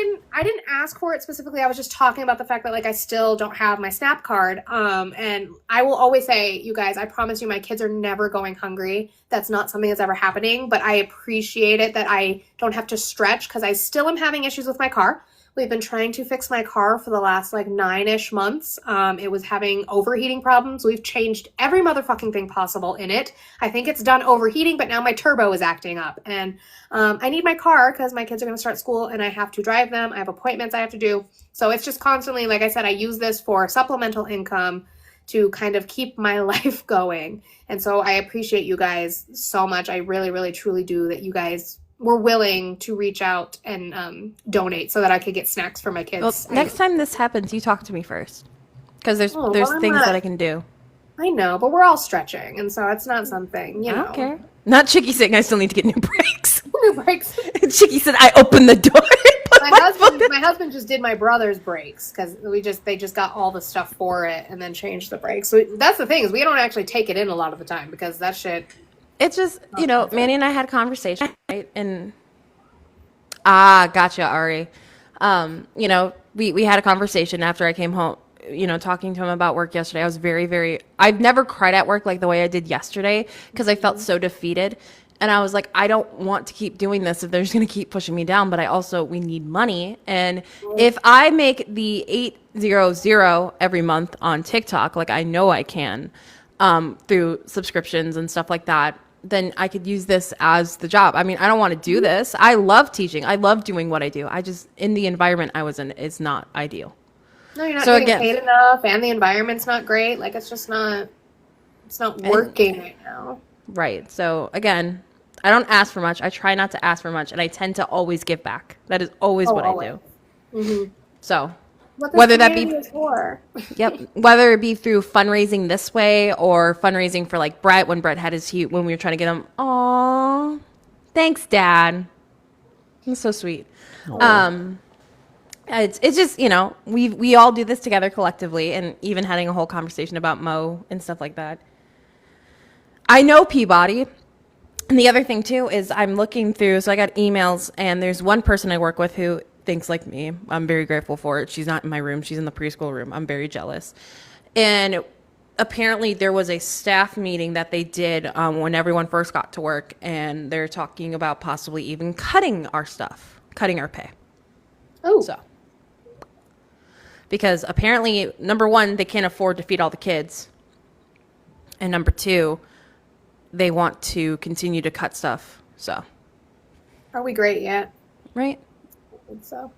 didn't ask for it specifically. I was just talking about the fact that I still don't have my SNAP card. And I will always say, you guys, I promise you my kids are never going hungry. That's not something that's ever happening, but I appreciate it that I don't have to stretch because I still am having issues with my car. We've been trying to fix my car for the last 9-ish months. It was having overheating problems. We've changed every motherfucking thing possible in it. I think it's done overheating, but now my turbo is acting up. And I need my car because my kids are going to start school and I have to drive them. I have appointments I have to do. So it's just constantly, like I said, I use this for supplemental income to kind of keep my life going. And so I appreciate you guys so much. I really, really, truly do that you guys were willing to reach out and donate so that I could get snacks for my kids. Well, next time this happens, you talk to me first, because there's well, things that I can do. I know, but we're all stretching, and so it's not something, you I know. don't care. Not Chicky saying I still need to get new brakes. New brakes. Chicky said I opened the door. My husband just did my brother's brakes because they just got all the stuff for it and then changed the brakes. So that's the thing is we don't actually take it in a lot of the time because that shit. It's just, you know, Manny and I had a conversation, right? And gotcha, Ari. You know, we had a conversation after I came home, you know, talking to him about work yesterday. I was I've never cried at work like the way I did yesterday because I felt so defeated. And I was like, I don't want to keep doing this if they're just going to keep pushing me down. But we need money. And if I make the 800 every month on TikTok, like I know I can, through subscriptions and stuff like that, then I could use this as the job. I mean, I don't want to do this. I love teaching. I love doing what I do. I just, in the environment I was in, it's not ideal. No, you're not getting paid enough and the environment's not great. Like it's just not, it's not working right now. Right. So again, I don't ask for much. I try not to ask for much, and I tend to always give back. That is always what I do. Mm-hmm. So, whether that be whether it be through fundraising this way or fundraising for like Brett when Brett had when we were trying to get him. Aw, thanks, Dad. He's so sweet. It's just, you know, we all do this together collectively, and even having a whole conversation about Mo and stuff like that. I know Peabody. And the other thing, too, is I'm looking through, so I got emails, and there's one person I work with who thinks like me. I'm very grateful for it. She's not in my room. She's in the preschool room. I'm very jealous. And apparently there was a staff meeting that they did when everyone first got to work, and they're talking about possibly even cutting our stuff, cutting our pay. Oh. So. Because apparently, number one, they can't afford to feed all the kids. And number two, they want to continue to cut stuff. So, are we great yet? Right. I think so.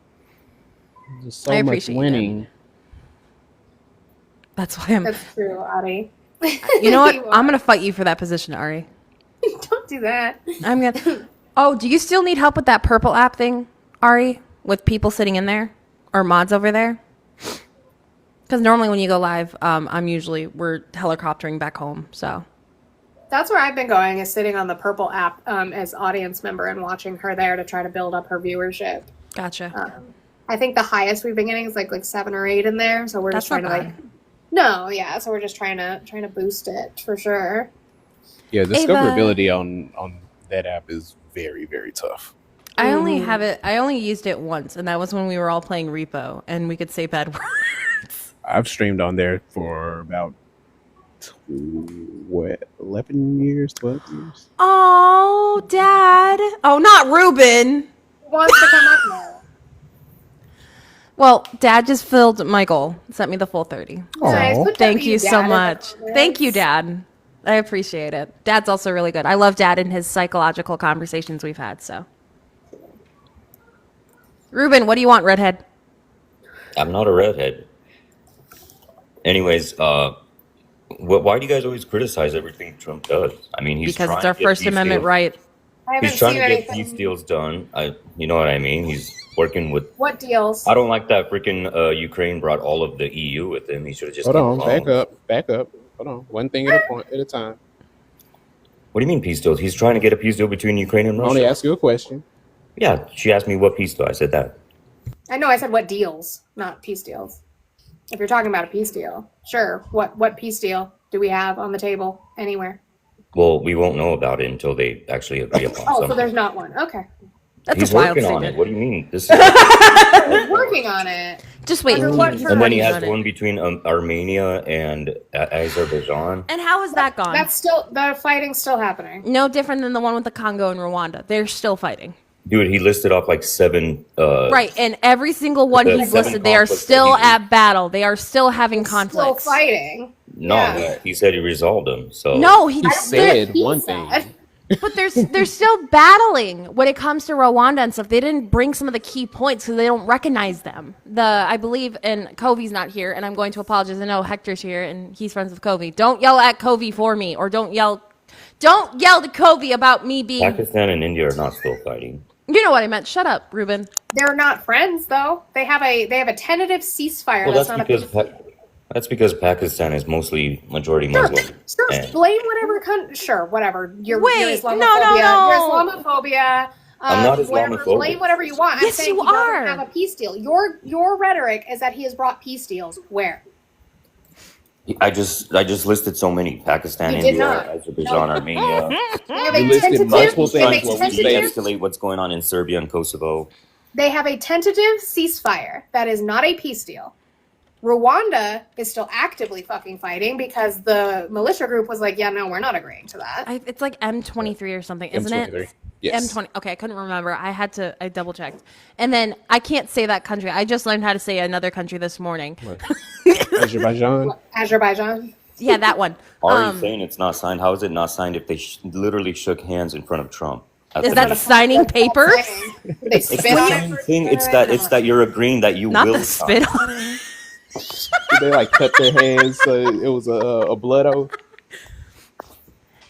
There's so much winning. That's why I'm. That's true, Ari. You know what? I'm gonna fight you for that position, Ari. Don't do that. I'm gonna. Oh, do you still need help with that purple app thing, Ari? With people sitting in there or mods over there? Because normally when you go live, we're helicoptering back home. So. That's where I've been going, is sitting on the purple app as audience member and watching her there to try to build up her viewership. Gotcha. I think the highest we've been getting is like 7 or 8 in there. So we're just trying to so we're just trying to boost it for sure. Yeah, discoverability on that app is very, very tough. I only used it once, and that was when we were all playing Repo and we could say bad words. I've streamed on there for about 11 years, 12 years. Oh, Dad. Oh, not Ruben. Wants to come up now. Well, Dad just filled my goal. Sent me the full 30. Nice. Thank you so much. Thank you, Dad. I appreciate it. Dad's also really good. I love Dad and his psychological conversations we've had. So, Ruben, what do you want, redhead? I'm not a redhead. Anyways, why do you guys always criticize everything Trump does? I mean, because it's our First Amendment right. He's trying to get peace deals done. You know what I mean? He's working with... What deals? I don't like that freaking Ukraine brought all of the EU with him. He should have just... Hold on, back up. Hold on. One thing at a time. What do you mean peace deals? He's trying to get a peace deal between Ukraine and Russia. I only ask you a question. Yeah, she asked me what peace deal. I said that. I know I said what deals, not peace deals. If you're talking about a peace deal, sure. What peace deal do we have on the table anywhere? Well, we won't know about it until they actually agree upon something. So there's not one. Okay. That's He's a wild working on statement. it. What do you mean? This is... He's working on it. Just wait. And then he has one between Armenia and Azerbaijan. And how has that gone? The fighting's still happening. No different than the one with the Congo and Rwanda. They're still fighting. Dude, he listed off like 7. Right, and every single one he's listed, they are still at battle. They are still having conflicts. Still fighting. No, he said he resolved them. So no, he said one thing. But they're still battling when it comes to Rwanda and stuff. They didn't bring some of the key points because they don't recognize them. I believe, and Kovi's not here, and I'm going to apologize. I know Hector's here, and he's friends with Kovi. Don't yell at Kovi for me, or don't yell Don't yell to Kobe about me being. Pakistan and India are not still fighting. You know what I meant. Shut up, Ruben. They're not friends though. They have a tentative ceasefire. Well, that's not a peace. that's because Pakistan is mostly majority Muslim. Sure, And blame whatever country. Sure, whatever. Your Wait, Islamophobia. no. Your Islamophobia. I'm not Whatever, Islamophobic. blame whatever you want. I'm Yes, saying you he doesn't are. have a peace deal. Your rhetoric is that he has brought peace deals. Where? I just listed so many: Pakistan, You did India, not. Azerbaijan, Armenia. They have You a listed tentative. multiple They have things a where we To tentative. de-escalate what's going on in Serbia and Kosovo. They have a tentative ceasefire that is not a peace deal. Rwanda is still actively fucking fighting because the militia group was like, yeah, no, we're not agreeing to that. It's like M23 or something, isn't M23. it? Yes. M20. Okay, I couldn't remember. I double checked. And then I can't say that country. I just learned how to say another country this morning. Azerbaijan. Azerbaijan. Yeah, that one. Are you saying it's not signed? How is it not signed if they literally shook hands in front of Trump? Is that signing papers? They It's spit the on same it. thing. It's that you're agreeing that you Not will the sign. spit on it. Did they like cut their hands so it was a blood oath?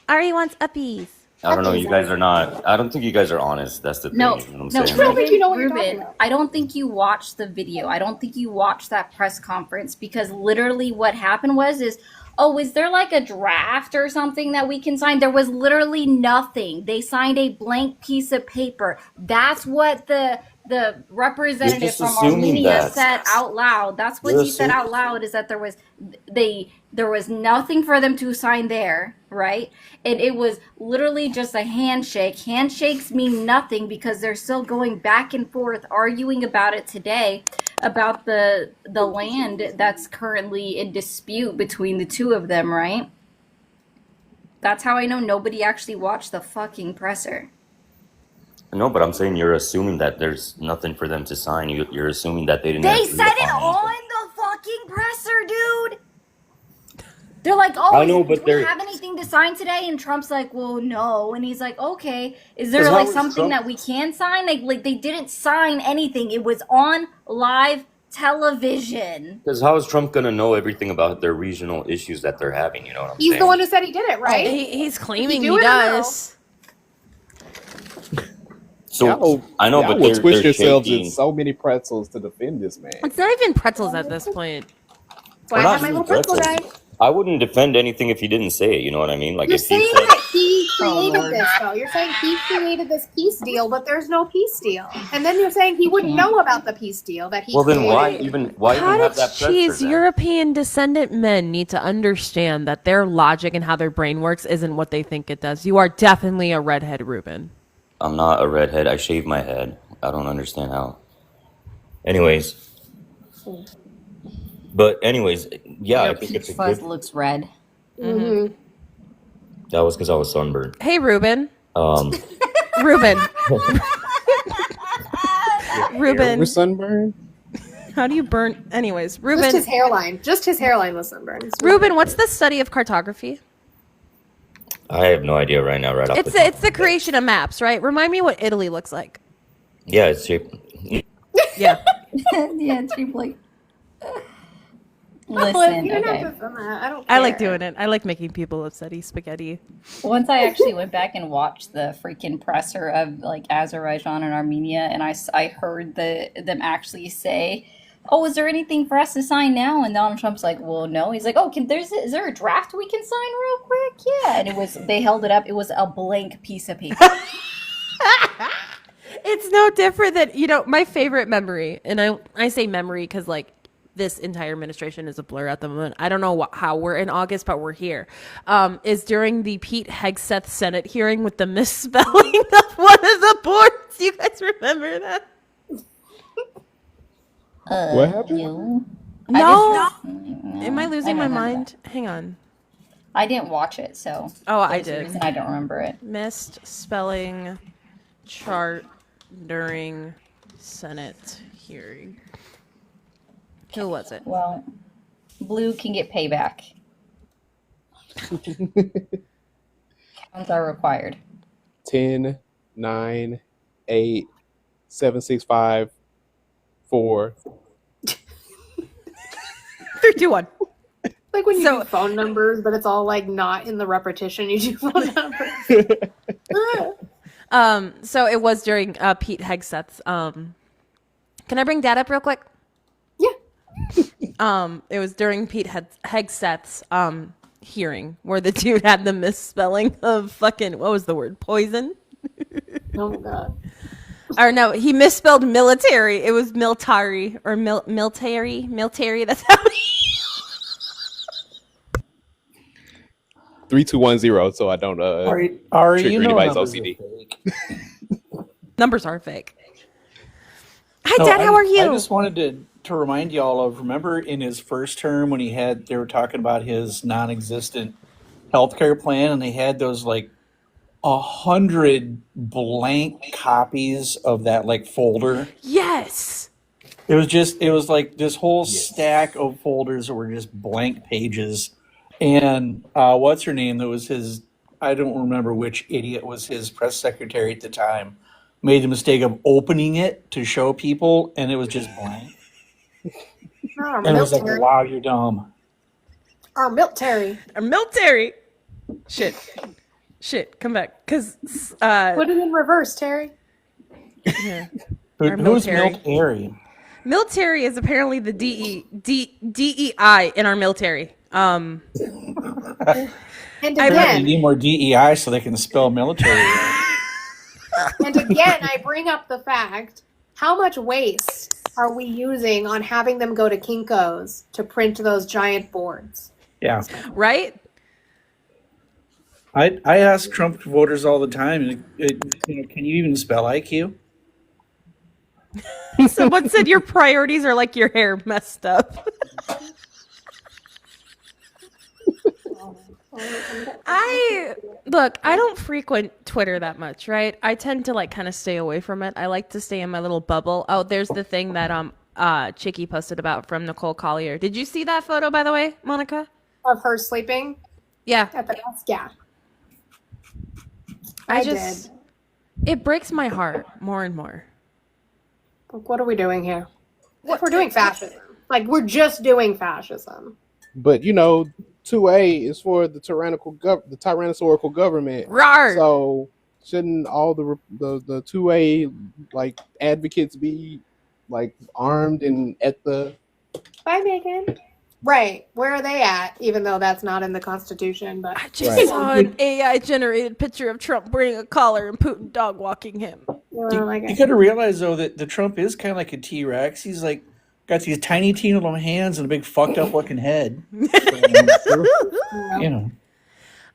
Ari wants uppies. I don't know. You guys are not. I don't think you guys are honest. That's the thing. No, You know what no, I'm saying? I don't think you know what you're talking Ruben, about. I don't think you watched the video. I don't think you watched that press conference because literally what happened is, oh, is there like a draft or something that we can sign? There was literally nothing. They signed a blank piece of paper. That's what the representative just from assuming Armenia that. said out loud. That's what You're he said out loud, is that there was nothing for them to sign there, right? And it was literally just a handshake. Handshakes mean nothing because they're still going back and forth arguing about it today, about the land that's currently in dispute between the two of them, right? That's how I know nobody actually watched the fucking presser. No, but I'm saying you're assuming that there's nothing for them to sign. You're assuming that they didn't. They agree said it upon on the fucking presser, dude. They're like, oh, I know, but do we they're- have anything to sign today? And Trump's like, well, no. And he's like, okay, is there 'Cause like how is something Trump- that we can sign? Like they didn't sign anything. It was on live television. Because how is Trump gonna know everything about their regional issues that they're having? You know what I'm He's saying? the one who said he did it, right? He's claiming Did he he do it or no? does. So I know, y'all but will they're twist yourselves shaking. in so many pretzels to defend this man. It's not even pretzels at this point. That's why I We're have not my little doing pretzel guy. pretzels. I wouldn't defend anything if he didn't say it. You know what I mean? Like You're if he saying said, that he Oh, created Lord. this, though. You're saying he created this peace deal, but there's no peace deal. And then you're saying he wouldn't know about the peace deal that he well, then created. why even have that Cottage pressure? cheese then? European descendant men need to understand that their logic and how their brain works isn't what they think it does. You are definitely a redhead, Ruben. I'm not a redhead. I shave my head. I don't understand how. Anyways, yeah, I think it's a good. Looks red. Mm-hmm. That was because I was sunburned. Hey, Ruben. Um, Ruben. Ruben. With sunburn? How do you burn? Anyways, Just Ruben. his hairline. Just his hairline was sunburned. Ruben, what's the study of cartography? I have no idea right now. Right off the top. It's the creation of maps, right? Remind me what Italy looks like. Yeah, it's shaped. Yeah. Yeah, cheap like. Well, if Listen, you're not okay. just on that, I don't I like care. doing it. I like making people upsetty spaghetti. Once I actually went back and watched the freaking presser of like Azerbaijan and Armenia, and I heard them actually say, "Oh, is there anything for us to sign now?" And Donald Trump's like, "Well, no." He's like, "Oh, is there a draft we can sign real quick?" Yeah, and they held it up. It was a blank piece of paper. It's no different than, my favorite memory, and I say memory because, like, this entire administration is a blur at the moment. I don't know how we're in August, but we're here. Is during the Pete Hegseth Senate hearing with the misspelling of one of the boards. You guys remember that? What happened? No. Am I losing my mind? Hang on. I didn't watch it, so. Oh, I there's a did. reason I don't remember it. Missed spelling chart during Senate hearing. Who was it? Well, Blue can get payback. Counts are required. 10, 9, 8, 7, 6, 5, 4. 3, 2, 1. Like when you So- do phone numbers, but it's all like not in the repetition. You do phone numbers. So it was during Pete Hegseth's. Can I bring Dad up real quick? Yeah. It was during Pete Hegseth's hearing where the dude had the misspelling of fucking, what was the word? Poison? Oh my god. Or no, he misspelled military. It was military or military. Military. That's how he. 3210, so I don't Ari, trigger you know anybody's numbers are OCD. fake. Numbers are fake. Hi, No, Dad. How are you? I just wanted to remind y'all of, remember in his first term when they were talking about his non-existent healthcare plan, and they had those like 100 blank copies of that like folder. Yes. It was like this whole stack of folders that were just blank pages. And what's her name? That was his, I don't remember which idiot was his press secretary at the time, made the mistake of opening it to show people, and it was just blank. Our And it was like, military. wow, you're dumb. Our military. Our military. Shit. Come back. Cause Put it in reverse, Terry. yeah. Our Who's military. military? Military is apparently the DEI in our military. And I Apparently again, need more DEI so they can spell military. I bring up the fact: how much waste are we using on having them go to Kinko's to print those giant boards? Yeah. Right? I ask Trump voters all the time, can you even spell IQ? Someone said your priorities are like your hair messed up. I don't frequent Twitter that much, right? I tend to like kind of stay away from it. I like to stay in my little bubble. Oh, there's the thing that Chicky posted about from Nicole Collier. Did you see that photo, by the way, Monica? Of her sleeping Yeah. at the desk? Yeah. I did. It breaks my heart more and more. Like, what are we doing here? We're doing fascism. Like, we're just doing fascism. But 2A is for the tyrannosaurical government. Rawr! So shouldn't all the 2A like advocates be like armed and at the? Bye, Megan. Right. Where are they at? Even though that's not in the Constitution, but I just saw an AI generated picture of Trump wearing a collar and Putin dog walking him. you got to realize though that the Trump is kind of like a T-Rex. He's like got these tiny, teeny little hands and a big fucked up looking head.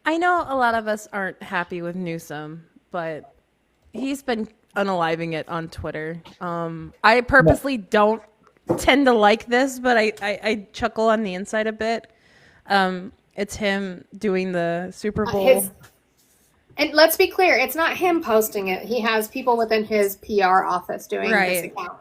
I know a lot of us aren't happy with Newsom, but he's been unaliving it on Twitter. I purposely don't tend to like this, but I chuckle on the inside a bit. It's him doing the Super Bowl. And let's be clear, it's not him posting it. He has people within his PR office doing this Right. account.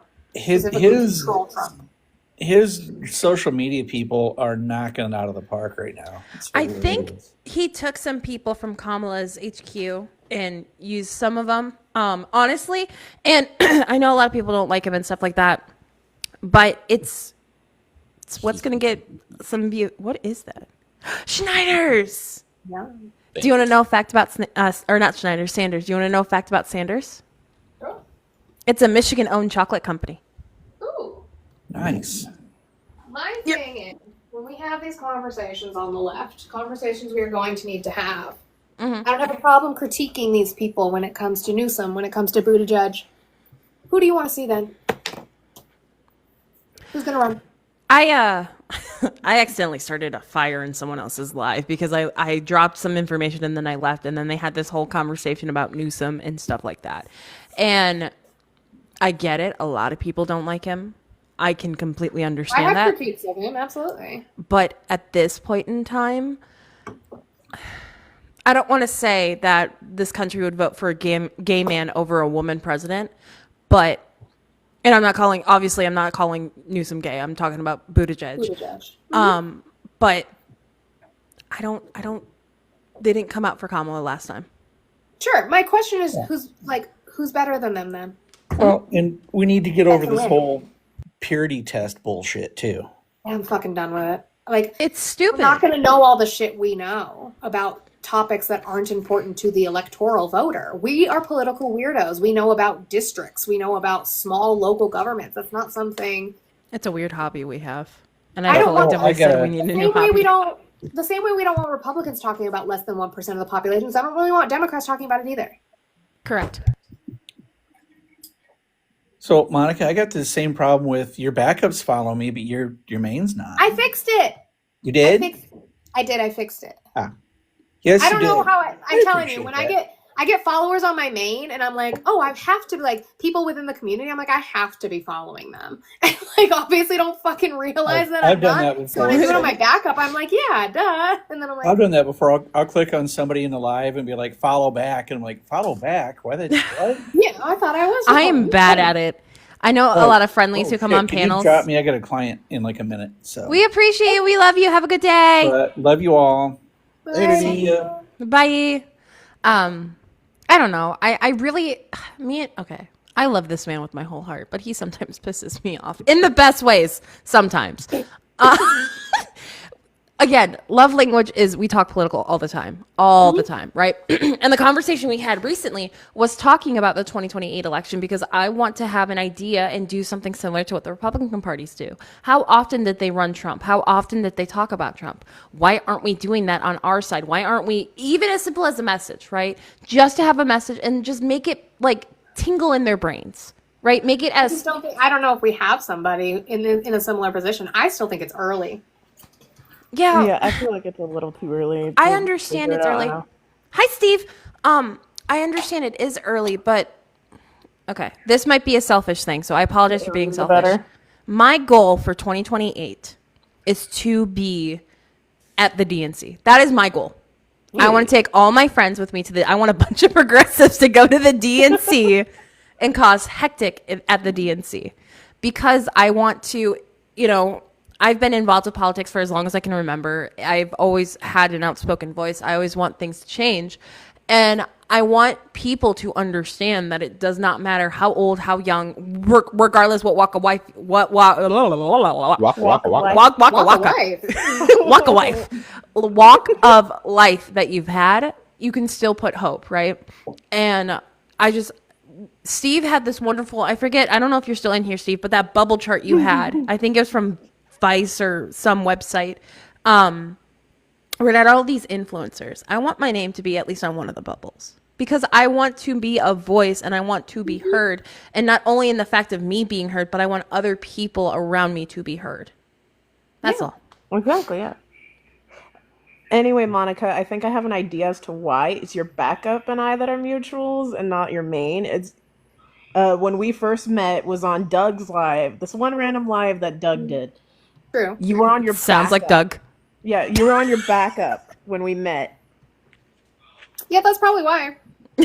His social media people are knocking it out of the park right now. I think he took some people from Kamala's HQ and used some of them, honestly. And I know a lot of people don't like him and stuff like that, but it's what's going to get some view. What is that? Schneider's. Yeah. Do you want to know a fact about or not Schneider, Sanders? Do you want to know a fact about Sanders? Sure. It's a Michigan-owned chocolate company. Ooh. Nice. My thing is, when we have these conversations on the left, conversations we are going to need to have, I don't have a problem critiquing these people when it comes to Newsom, when it comes to Buttigieg. Who do you want to see then? Who's going to run? I accidentally started a fire in someone else's live because I dropped some information and then I left, and then they had this whole conversation about Newsom and stuff like that. And I get it. A lot of people don't like him. I can completely understand I have that. critiques of him, absolutely. But at this point in time, I don't want to say that this country would vote for a gay man over a woman president, but, and I'm not calling Newsom gay. I'm talking about Buttigieg. But I don't, they didn't come out for Kamala last time. Sure. My question is, who's better than them then? Well, and we need to get over this whole purity test bullshit too. I'm fucking done with it. Like, it's stupid. we're not going to know all the shit we know about topics that aren't important to the electoral voter. We are political weirdos. We know about districts. We know about small local governments. That's not something. It's a weird hobby we have. And I I don't want collectively said we need a new hobby. The same way we don't want Republicans talking about less than 1% of the population. So I don't really want Democrats talking about it either. Correct. So, Monica, I got the same problem with your backups follow me, but your main's not. I fixed it. You did? I fixed it. Yes, I don't you know did. how I'm telling you, appreciate when that. I get followers on my main and I'm like, oh, I have to, like, people within the community, I'm like, I have to be following them. And, like, obviously don't fucking realize that I've I'm done not. that So when I do before. it on my backup, I'm like, yeah, duh. And then I'm like, I've done that before. I'll click on somebody in the live and be like, follow back. And I'm like, follow back? Why the what? yeah, I thought I was. I am bad at it. I know a lot of friendlies who come on Can panels. you drop me? I got a client in like a minute. So We appreciate you. We love you. Have a good day. But love you all. Bye. See ya. Bye. I don't know. I really, okay. I love this man with my whole heart, but he sometimes pisses me off in the best ways. Sometimes. Again, love language is we talk political all the time, right? And the conversation we had recently was talking about the 2028 election because I want to have an idea and do something similar to what the Republican parties do. How often did they run Trump? How often did they talk about Trump? Why aren't we doing that on our side? Why aren't we, even as simple as a message, right? Just to have a message and just make it like tingle in their brains, right? Make it as. I don't know if we have somebody in a similar position. I still think it's early. Yeah, I feel like it's a little too early. I understand it's early. Hi, Steve. I understand it is early, but okay, this might be a selfish thing, so I apologize for being selfish. better. My goal for 2028 is to be at the DNC. That is my goal. I want to take all my friends with me I want a bunch of progressives to go to the DNC and cause hectic at the DNC because I want to, I've been involved with politics for as long as I can remember. I've always had an outspoken voice. I always want things to change. And I want people to understand that it does not matter how old, how young, regardless what walk of life, walk of life that you've had, you can still put hope, right? And Steve had this wonderful, I don't know if you're still in here, Steve, but that bubble chart you had, I think it was from Vice or some website, where it had all these influencers. I want my name to be at least on one of the bubbles because I want to be a voice and I want to be heard. And not only in the fact of me being heard, but I want other people around me to be heard. That's all. Exactly, yeah. Anyway, Monica, I think I have an idea as to why it's your backup and I that are mutuals and not your main. It's when we first met was on Doug's live, this one random live that Doug did. True. You were on your Sounds like backup. Doug. Yeah, you were on your backup when we met. Yeah, that's probably why.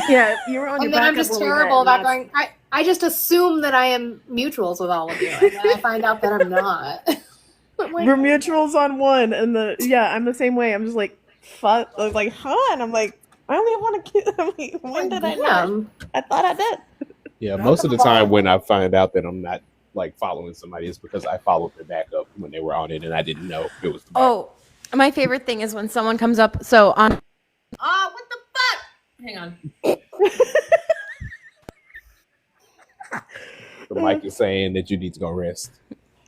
Yeah, you were on your And then backup. I'm just when we terrible met, about going. I just assume that I am mutuals with all of you, and then I find out that I'm not. I'm like, we're mutuals on one, and I'm the same way. I'm just like, fuck. I was like, huh? And I'm like, I only want to kill. I'm like, when did I know? I thought I did. Yeah, most of the time when I find out that I'm not like following somebody, it's because I followed their backup when they were on it, and I didn't know it was. Oh, my favorite thing is when someone comes up. So on. Oh, what the fuck? Hang on. The mic is saying that you need to go rest.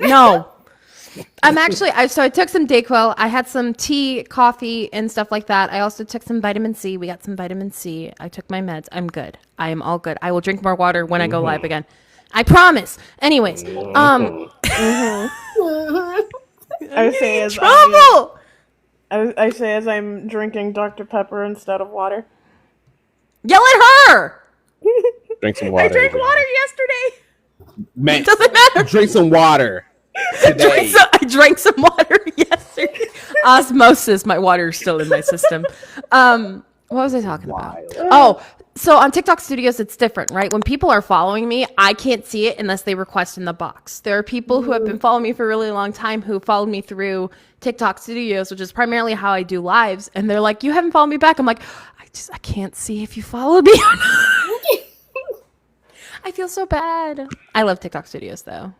No. I'm actually, I took some Dayquil. I had some tea, coffee, and stuff like that. I also took some vitamin C. We got some vitamin C. I took my meds. I'm good. I am all good. I will drink more water when I go live again. I promise. Anyways, I say as trouble. I say as I'm drinking Dr. Pepper instead of water. Yell at her. Drink some water. I drank water yesterday. Man, it doesn't matter. Drink some water. I drank some water yesterday. Osmosis. My water is still in my system. What was I talking about? Oh, so on TikTok Studios, it's different, right? When people are following me, I can't see it unless they request in the box. There are people who have been following me for a really long time who followed me through TikTok Studios, which is primarily how I do lives. And they're like, you haven't followed me back. I'm like, I can't see if you followed me or not. I feel so bad. I love TikTok Studios though.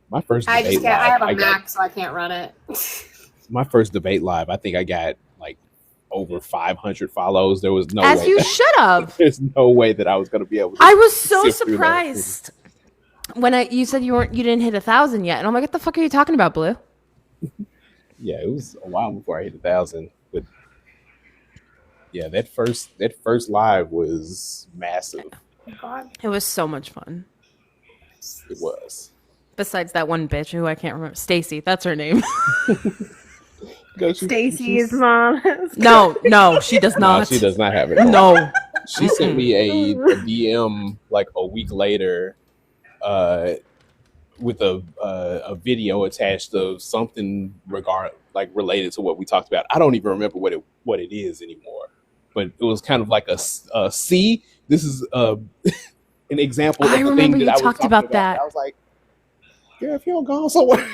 My first I debate have a live, Mac, so I can't run it. my first debate live, I think I got like over 500 follows. There was no As way. you should have. There's no way that I was going to be able to. I was so sift through that. surprised when you said you didn't hit 1,000 yet, and I'm like, what the fuck are you talking about, Blue? Yeah, it was a while before I hit 1,000, but yeah, that first live was massive. It was so much fun. It was. Besides that one bitch who I can't remember, Stacy, that's her name. Stacy's mom. No, she does not. No, she does not have it. No. She sent me a DM like a week later, with a video attached of something related to what we talked about. I don't even remember what it is anymore, but it was kind of like a see. This is an example of I the remember thing that you I was talked talking about that. I was like, yeah, if you don't go somewhere.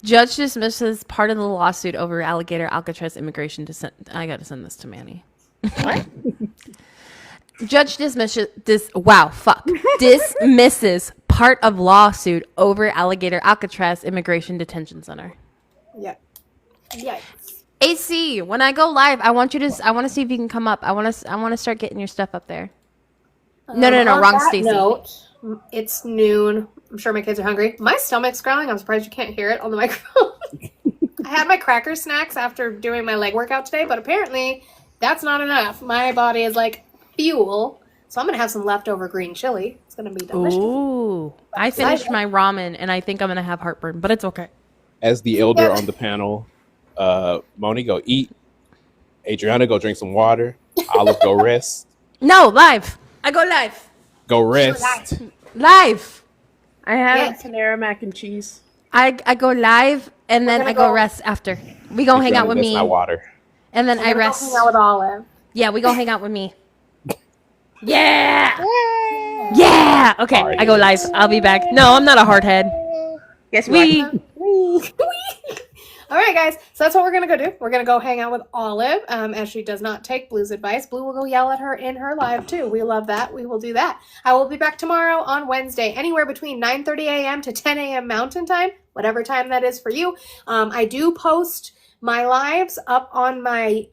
Judge dismisses part of the lawsuit over alligator Alcatraz immigration descent. I got to send this to Manny. What? Judge dismisses dismisses part of lawsuit over alligator Alcatraz immigration detention center. Yeah. Yikes. AC, when I go live, I want to see if you can come up. I want to start getting your stuff up there. No, On wrong that Stacy. note, it's noon. I'm sure my kids are hungry. My stomach's growling. I'm surprised you can't hear it on the microphone. I had my cracker snacks after doing my leg workout today, but apparently that's not enough. My body is like fuel. So I'm going to have some leftover green chili. It's going to be delicious. Ooh. I finished my ramen and I think I'm going to have heartburn, but it's okay. As the elder on the panel, Moni, go eat. Adriana, go drink some water. Olive, go rest. No, live. I go live. Go rest. Live. I had Panera mac and cheese. I go live and then I go rest after. We go hang out with me. That's not water. And then I rest. Hang out with Olive. Yeah, we go hang out with me. Yeah. Yeah. Okay, Hard I go live. I'll be back. No, I'm not a hard head. Yes, we. All right, guys. So that's what we're going to go do. We're going to go hang out with Olive as she does not take Blue's advice. Blue will go yell at her in her live, too. We love that. We will do that. I will be back tomorrow on Wednesday, anywhere between 9:30 a.m. to 10 a.m. Mountain Time, whatever time that is for you. I do post my lives up on my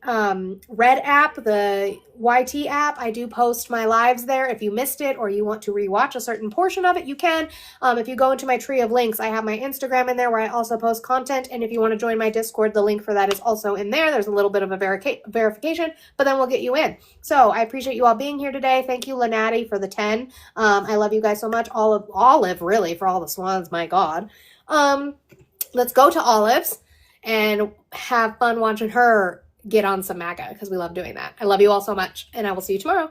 Red app, the YT app. I do post my lives there. If you missed it or you want to rewatch a certain portion of it, you can. If you go into my tree of links, I have my Instagram in there where I also post content. And if you want to join my Discord, the link for that is also in there. There's a little bit of a verification, but then we'll get you in. So I appreciate you all being here today. Thank you, Lenati, for the 10. I love you guys so much. Olive, really, for all the swans, my God. Let's go to Olive's and have fun watching her get on some MAGA because we love doing that. I love you all so much, and I will see you tomorrow.